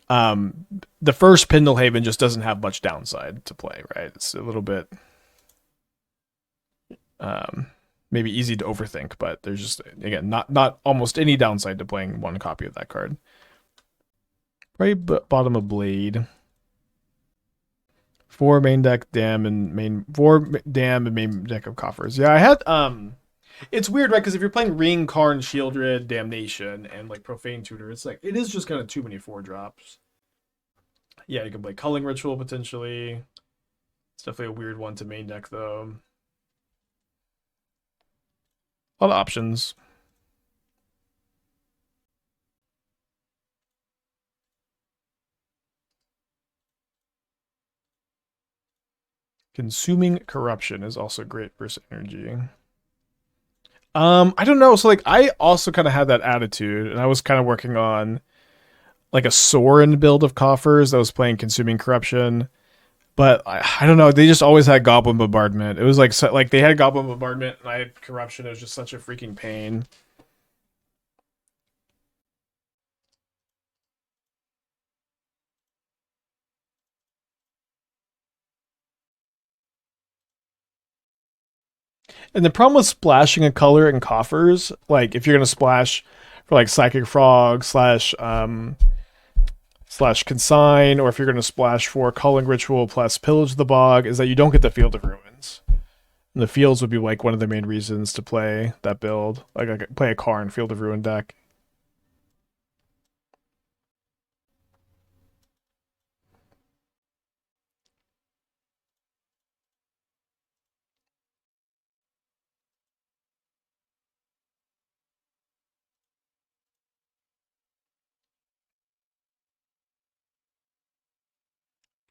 the first Pendelhaven just doesn't have much downside to play, right? It's a little bit, maybe easy to overthink, but there's just again not almost any downside to playing one copy of that card. Right, bottom of Blade. 4 main deck dam and main 4 dam and main deck of coffers. Yeah, I had it's weird, right? Because if you're playing Ring, Karn, Shieldred, Damnation, and like Profane Tutor, it's like it is just kind of too many 4-drops. Yeah, you can play Culling Ritual potentially. It's definitely a weird one to main deck though. A lot of options. Consuming Corruption is also great versus energy. I don't know. So like I also kind of had that attitude, and I was kind of working on like a Sorin build of coffers that was playing Consuming Corruption. But I don't know. They just always had Goblin Bombardment. It was like like they had Goblin Bombardment, and I had Corruption. It was just such a freaking pain. And the problem with splashing a color in coffers, like if you're gonna splash for like Psychic Frog slash Consign, or if you're gonna splash for Culling Ritual plus Pillage the Bog, is that you don't get the Field of Ruins. And the fields would be like one of the main reasons to play that build, like play a Karn Field of Ruin deck.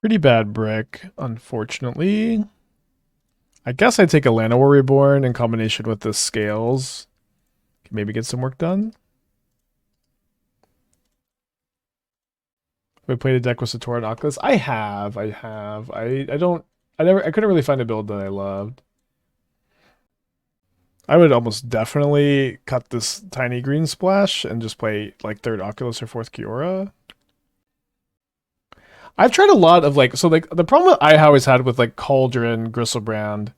Pretty bad brick, unfortunately. I guess I'd take a Llanowar Reborn in combination with the Scales. Can maybe get some work done. Have I played a deck with Satora and Oculus? I have. I don't. I couldn't really find a build that I loved. I would almost definitely cut this tiny green splash and just play like third Oculus or fourth Kiora. I've tried a lot of like the problem I always had with like Cauldron, Gristlebrand,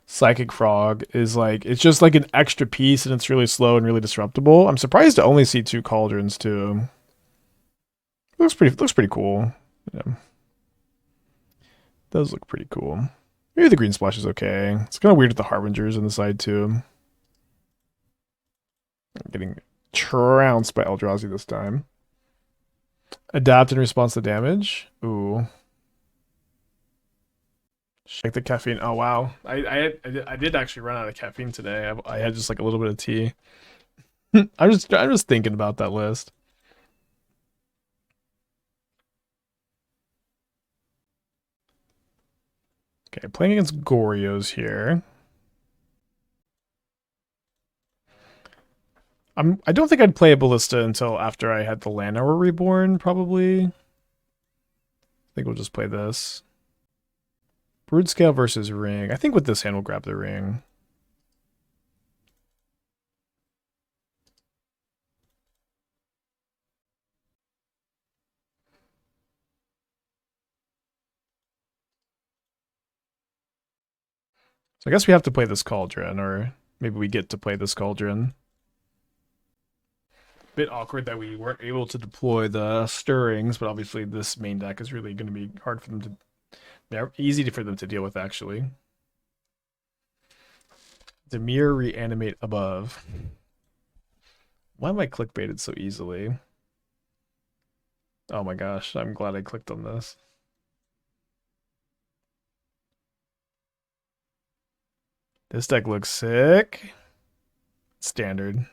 Psychic Frog is like it's just like an extra piece and it's really slow and really disruptible. I'm surprised to only see 2 Cauldrons too. Looks pretty cool. Yeah. Does look pretty cool. Maybe the green splash is okay. It's kind of weird with the Harbingers on the side too. I'm getting trounced by Eldrazi this time. Adapt in response to damage. Ooh. Shake the caffeine. Oh wow. I did actually run out of caffeine today. I had just like a little bit of tea. I'm just thinking about that list. Okay, playing against Gorios here. I don't think I'd play a Ballista until after I had the Llanowar Reborn, probably. I think we'll just play this. Broodscale versus Ring. I think with this hand we'll grab the Ring. So I guess we have to play this Cauldron, or maybe we get to play this Cauldron. Bit awkward that we weren't able to deploy the Stirrings, but obviously this main deck is really going to be hard for them to... They're easy for them to deal with, actually. Demir Reanimate Above. Why am I clickbaited so easily? Oh my gosh, I'm glad I clicked on this. This deck looks sick. Standard.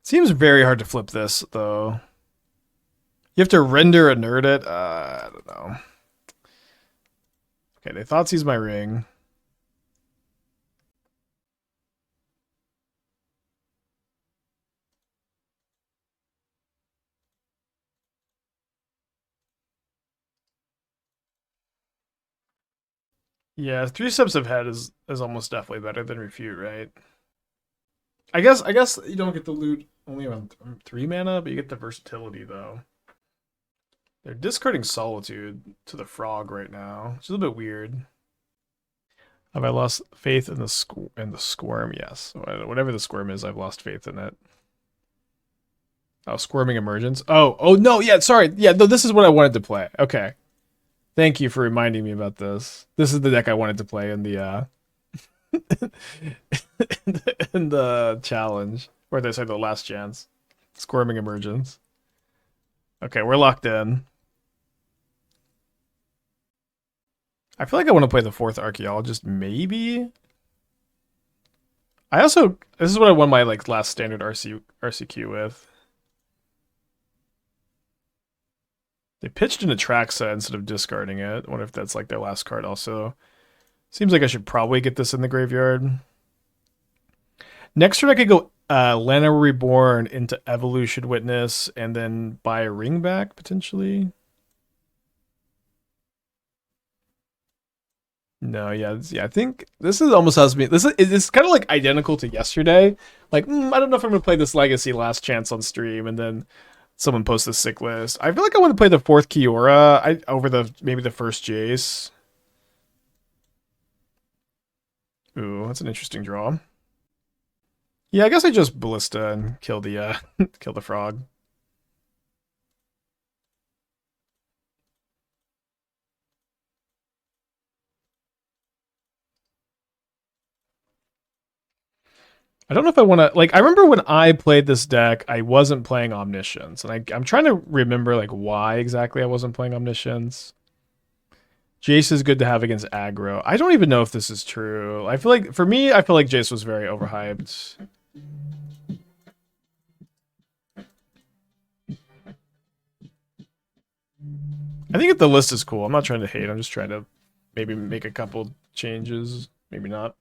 Seems very hard to flip this, though. You have to render inert it? I don't know. Okay, they thought he's my ring. Yeah, 3 steps ahead is almost definitely better than refute, right? I guess you don't get the loot only around 3 mana, but you get the versatility though. They're discarding Solitude to the Frog right now, which is a bit weird. Have I lost faith in the squirm? Yes. Whatever the squirm is, I've lost faith in it. Oh, Squirming Emergence. Oh no, yeah, sorry. Yeah, no, this is what I wanted to play. Okay. Thank you for reminding me about this. This is the deck I wanted to play in the in the challenge. Or they say the last chance. Squirming Emergence. Okay, we're locked in. I feel like I want to play the 4th Archaeologist, maybe. This is what I won my like last standard RCQ with. They pitched an Atraxa instead of discarding it. I wonder if that's like their last card also. Seems like I should probably get this in the graveyard. Next turn I could go Llanowar Reborn into Evolution Witness and then buy a ring back, potentially. No, yeah, I think this is almost has to be. It's kind of like identical to yesterday. Like, I don't know if I'm gonna play this Legacy Last Chance on stream, and then someone posts a sick list. I feel like I want to play the fourth Kiora over maybe the first Jace. Ooh, that's an interesting draw. Yeah, I guess I just Ballista and kill the kill the frog. I don't know if I want to, like, I remember when I played this deck, I wasn't playing Omniscience, and I'm trying to remember, like, why exactly I wasn't playing Omniscience. Jace is good to have against aggro. I don't even know if this is true. I feel like, for me, I feel like Jace was very overhyped. I think the list is cool. I'm not trying to hate. I'm just trying to maybe make a couple changes. Maybe not.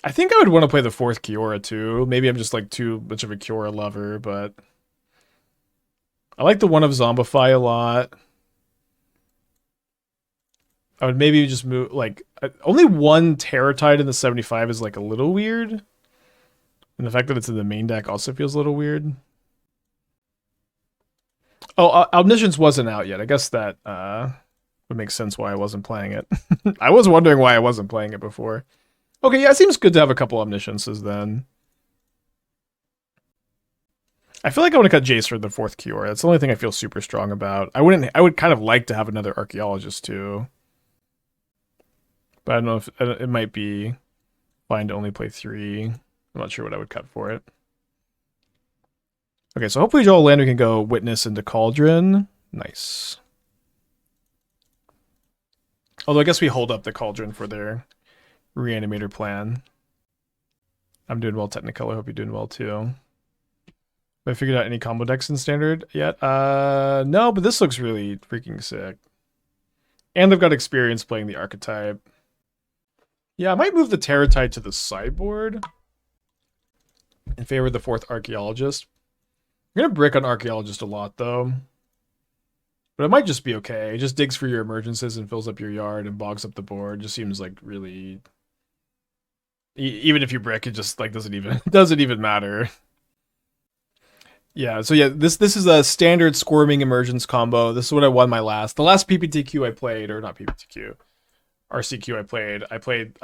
I think I would want to play the fourth Kiora too. Maybe I'm just like too much of a Kiora lover, but I like the one of Zombify a lot. I would maybe just move like only one Terratide in the 75 is like a little weird. And the fact that it's in the main deck also feels a little weird. Oh, Omniscience wasn't out yet. I guess that would make sense why I wasn't playing it. I was wondering why I wasn't playing it before. Okay, yeah, it seems good to have a couple Omnisciences then. I feel like I want to cut Jace for the fourth Kiora. That's the only thing I feel super strong about. I would kind of like to have another Archaeologist too. But I don't know if it might be fine to only play 3. I'm not sure what I would cut for it. Okay, so hopefully Joel Land we can go Witness into Cauldron. Nice. Although I guess we hold up the Cauldron for their Reanimator plan. I'm doing well, Technicolor. Hope you're doing well too. Have I figured out any combo decks in Standard yet? No, but this looks really freaking sick. And they've got experience playing the archetype. Yeah, I might move the Terratide to the sideboard in favor of the fourth Archaeologist. I'm going to brick on Archaeologist a lot, though. But it might just be okay. It just digs for your emergencies and fills up your yard and bogs up the board. Just seems like really... Even if you brick, it just like doesn't even matter. Yeah, so yeah, this is a standard Squirming Emergence combo. This is what I won the last PPTQ I played, or not PPTQ, RCQ I played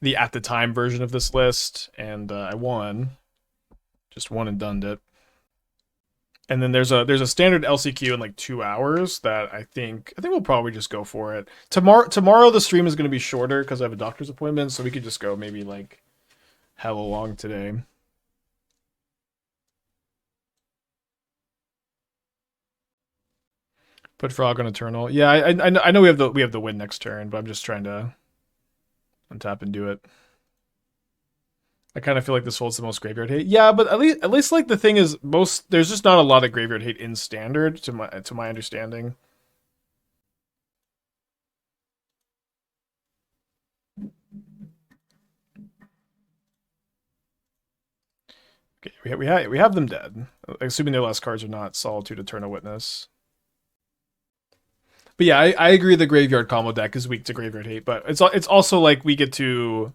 the at the time version of this list, and I won. Just won and done it. And then there's a standard LCQ in like 2 hours that I think we'll probably just go for it. Tomorrow the stream is going to be shorter because I have a doctor's appointment, so we could just go maybe like hella long today. Put Frog on Eternal. Yeah, I know we have the win next turn, but I'm just trying to untap and do it. I kind of feel like this holds the most graveyard hate. Yeah, but at least like the thing is there's just not a lot of graveyard hate in Standard to my understanding. Okay, we have them dead, assuming their last cards are not Solitude, Eternal Witness. But yeah, I agree the graveyard combo deck is weak to graveyard hate, but it's also like we get to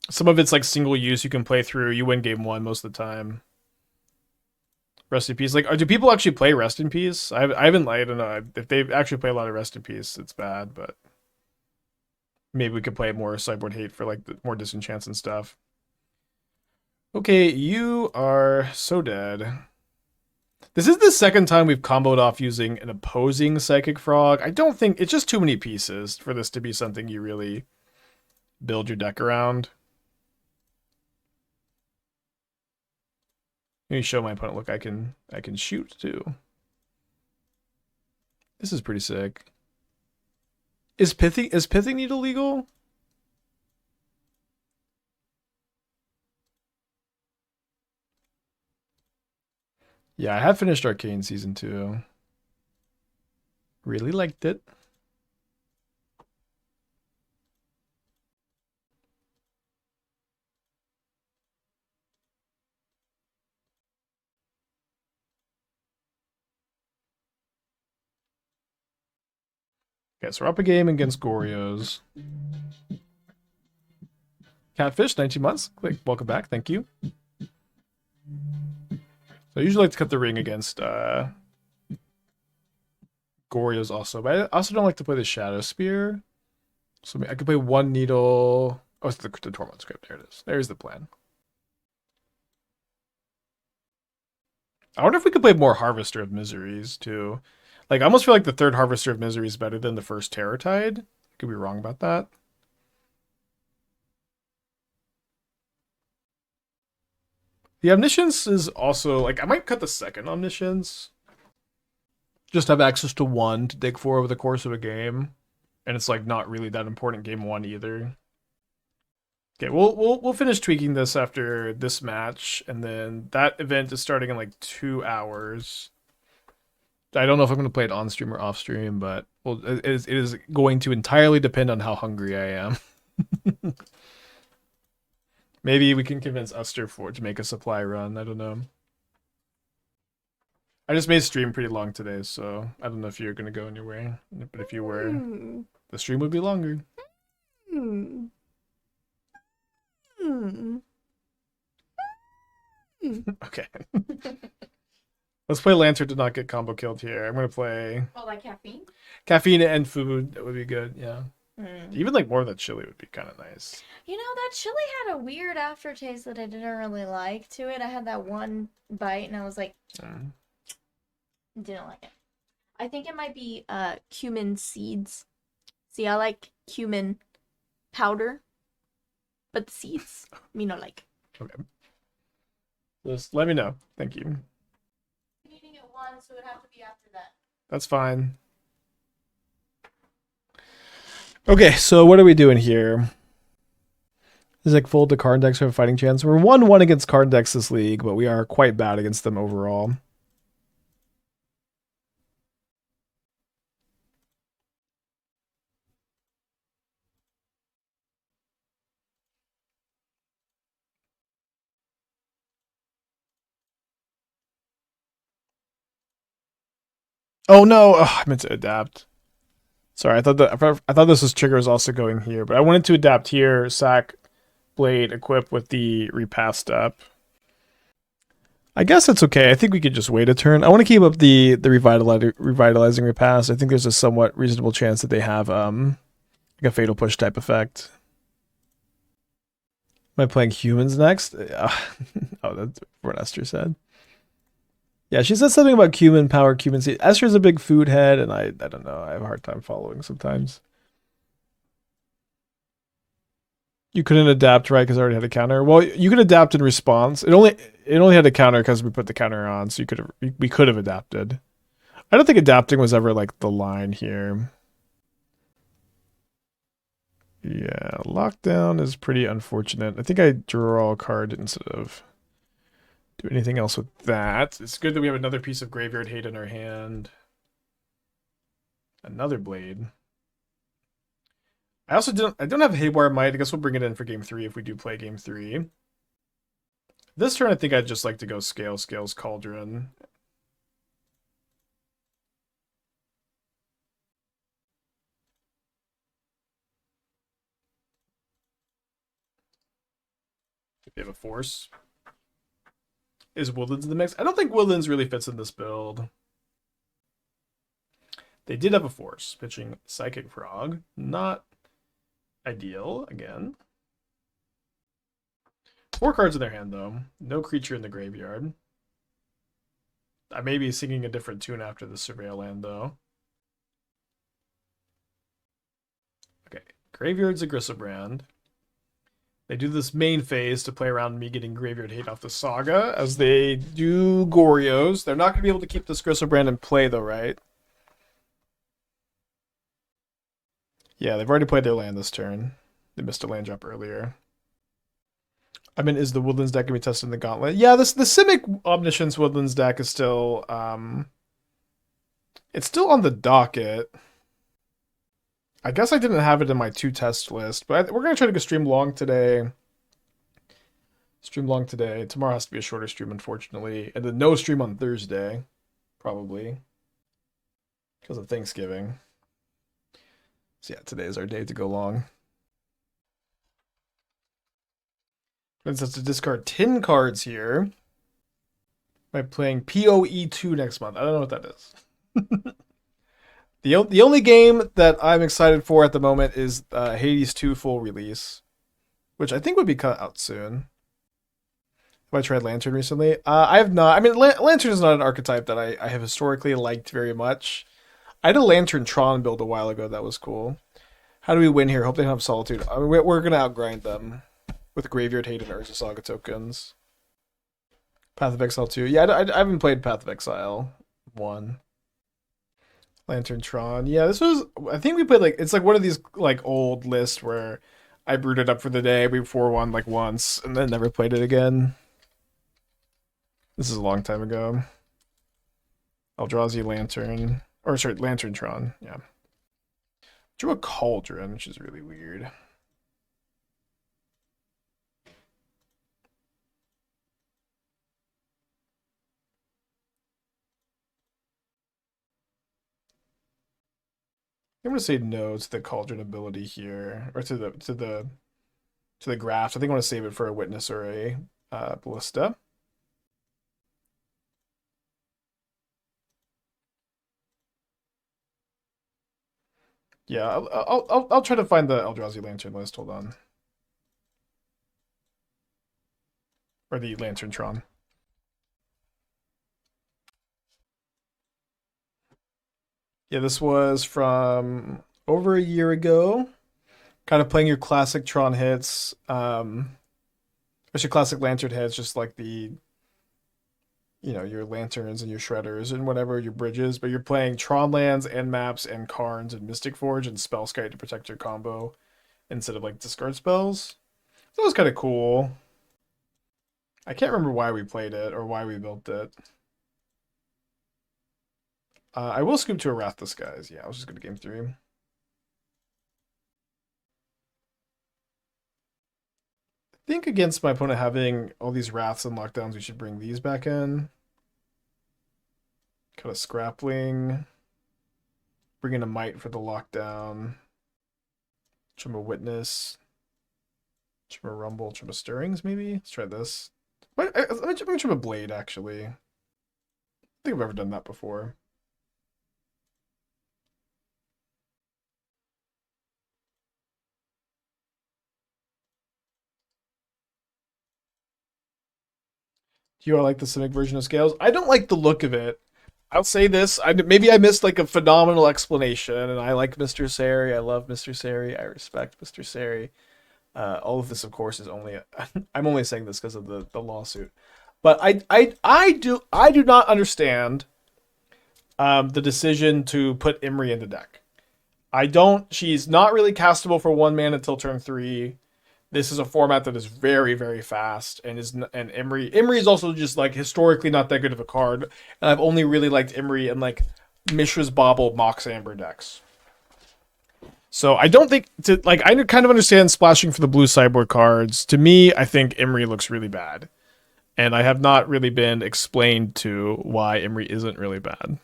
some of it's like single use you can play through. You win game 1 most of the time. Rest in Peace. Like, do people actually play Rest in Peace? I haven't. I don't know if they actually play a lot of Rest in Peace. It's bad, but maybe we could play more sideboard hate for like the more disenchants and stuff. Okay, you are so dead. This is the second time we've comboed off using an opposing Psychic Frog. I don't think it's just too many pieces for this to be something you really build your deck around. Let me show my opponent. Look, I can shoot too. This is pretty sick. Is Pithing Needle legal? Yeah, I have finished Arcane Season 2. Really liked it. Okay, so we're up a game against Goryo's. Catfish, 19 months. Click, welcome back. Thank you. So I usually like to cut the ring against Goryo's also, but I also don't like to play the Shadowspear. So I could play one needle. Oh, it's the Tormod script. There it is. There's the plan. I wonder if we could play more Harvester of Miseries, too. Like, I almost feel like the third Harvester of Miseries is better than the first Terror Tide. I could be wrong about that. The Omniscience is also, like, I might cut the second Omniscience. Just have access to one to dig for over the course of a game. And it's, like, not really that important game one either. Okay, we'll finish tweaking this after this match, and then that event is starting in, like, 2 hours. I don't know if I'm going to play it on stream or off stream, but well, it is going to entirely depend on how hungry I am. Maybe we can convince Uster to make a supply run. I don't know. I just made stream pretty long today, so I don't know if you're going to go anywhere. But if you were, the stream would be longer. Okay. Let's play Lantern to not get combo killed here. I'm going to play... Oh, like caffeine? Caffeine and food. That would be good, yeah. Even like more of that chili would be kind of nice. You know, that chili had a weird aftertaste that I didn't really like to it. I had that one bite and I was like, didn't like it. I think it might be cumin seeds. See, I like cumin powder, but the seeds, me no like. Okay. Just let me know. Thank you. Eating it once, so it would have to be after that. That's fine. Okay, so what are we doing here? This is like full to card decks for a fighting chance. We're 1-1 against card decks this league, but we are quite bad against them overall. Oh no! Ugh, I meant to adapt. Sorry, I thought this was trigger was also going here, but I wanted to adapt here. Sack, blade, equip with the repast up. I guess it's okay. I think we could just wait a turn. I want to keep up the revitalizing repast. I think there's a somewhat reasonable chance that they have like a fatal push type effect. Am I playing humans next? Oh, that's what Esther said. Yeah, she said something about cumin power, cumin seed. Esther's a big food head, and I don't know. I have a hard time following sometimes. You couldn't adapt, right? Because I already had a counter. Well, you could adapt in response. It only had a counter because we put the counter on, so we could have adapted. I don't think adapting was ever like the line here. Yeah, lockdown is pretty unfortunate. I think I draw a card instead of do anything else with that. It's good that we have another piece of graveyard hate in our hand. Another blade. I don't have Haywire Mite. I guess we'll bring it in for game 3 if we do play game 3. This turn I think I'd just like to go Scales, Cauldron. If they have a force. Is Woodlands in the mix? I don't think Woodlands really fits in this build. They did have a force, pitching Psychic Frog. Not ideal, again. 4 cards in their hand, though. No creature in the graveyard. I may be singing a different tune after the Surveil land, though. Okay, Graveyard's a Griselbrand. They do this main phase to play around me getting graveyard hate off the Saga, as they do Goryo's. They're not going to be able to keep this Griselbrand in play, though, right? Yeah, they've already played their land this turn. They missed a land drop earlier. I mean, is the Woodlands deck going to be tested in the Gauntlet? Yeah, the Simic Omniscience Woodlands deck is still... it's still on the docket. I guess I didn't have it in my 2-test list, but we're going to try to go stream long today. Tomorrow has to be a shorter stream, unfortunately. And then no stream on Thursday, probably. Because of Thanksgiving. So yeah, today is our day to go long. Brings us to discard 10 cards here by playing PoE2 next month. I don't know what that is. The only game that I'm excited for at the moment is Hades 2 full release, which I think would be cut out soon. Have I tried Lantern recently? I have not. I mean, Lantern is not an archetype that I have historically liked very much. I had a Lantern Tron build a while ago that was cool. How do we win here? Hope they don't have Solitude. I mean, we're going to outgrind them with Graveyard Hate and Urza Saga tokens. Path of Exile 2. Yeah, I haven't played Path of Exile 1. Lantern Tron. Yeah, this was... I think we played like... It's like one of these like old lists where I brewed it up for the day. We 4-1 like once and then never played it again. This is a long time ago. Eldrazi Lantern. Or sorry, Lantern Tron. Yeah. Drew a Cauldron, which is really weird. I'm gonna say no to the Cauldron ability here, or to the graft. I think I want to save it for a Witness or a Ballista. Yeah, I'll try to find the Eldrazi Lantern list. Hold on, or the Lantern Tron. Yeah, this was from over a year ago. Kind of playing your classic Tron hits, especially classic Lantern hits, just like your lanterns and your shredders and whatever your bridges, but you're playing Tron lands and maps and Karns and Mystic Forge and Spellskite to protect your combo instead of like discard spells. So that was kind of cool. I can't remember why we played it or why we built it. I will scoop to a Wrath Disguise. Yeah, I was just going to game 3. I think against my opponent having all these Wraths and Lockdowns, we should bring these back in. Cut a Scrapling. Bring in a Mite for the Lockdown. Trim a Witness. Trim a Rumble. Trim a Stirrings, maybe? Let's try this. Let me trim a Blade, actually. I don't think I've ever done that before. Do you all like the Simic version of Scales? I don't like the look of it. I'll say this. Maybe I missed like a phenomenal explanation, and I like Mr. Sari. I love Mr. Sari. I respect Mr. Sari. All of this, of course, is only... I'm only saying this because of the lawsuit. But I do not understand the decision to put Imri in the deck. I don't... She's not really castable for 1 mana until turn 3. This is a format that is very, very fast, and Imri is also just like historically not that good of a card, and I've only really liked Imri in like Mishra's Bauble, Mox Amber decks. So I don't think I kind of understand splashing for the blue sideboard cards. To me, I think Imri looks really bad, and I have not really been explained to why Imri isn't really bad.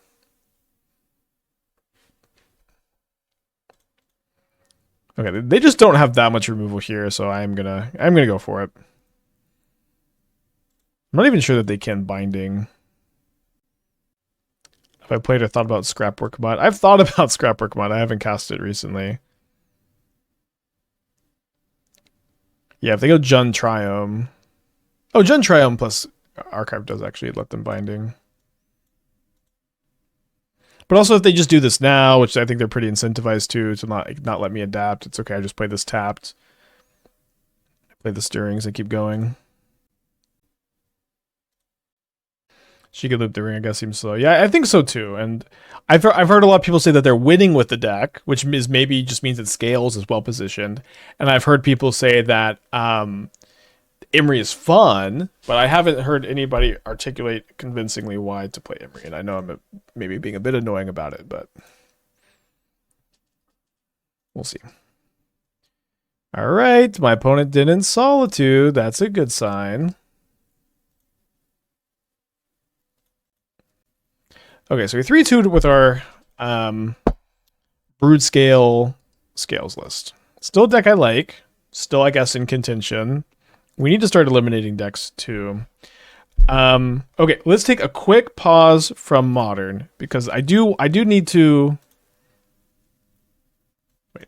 Okay, they just don't have that much removal here, so I'm gonna go for it. I'm not even sure that they can binding. Have I played or thought about Scrapwork Mod? I've thought about Scrapwork Mod. I haven't cast it recently. Yeah, if they go Jund Triome. Oh, Jund Triome plus Archive does actually let them binding. But also, if they just do this now, which I think they're pretty incentivized to not let me adapt, it's okay. I just play this tapped. I play the Stirrings and keep going. She could loop the ring, I guess, seems slow. Yeah, I think so too. And I've heard a lot of people say that they're winning with the deck, which is maybe just means that Scales is well positioned. And I've heard people say that Imri is fun, but I haven't heard anybody articulate convincingly why to play Imri. And I know I'm maybe being a bit annoying about it, but we'll see. All right, my opponent didn't Solitude. That's a good sign. Okay, so we 3-2'd with our Broodscale Scales list. Still a deck I like. Still, I guess, in contention. We need to start eliminating decks too. Okay, let's take a quick pause from Modern because I do need to. Wait.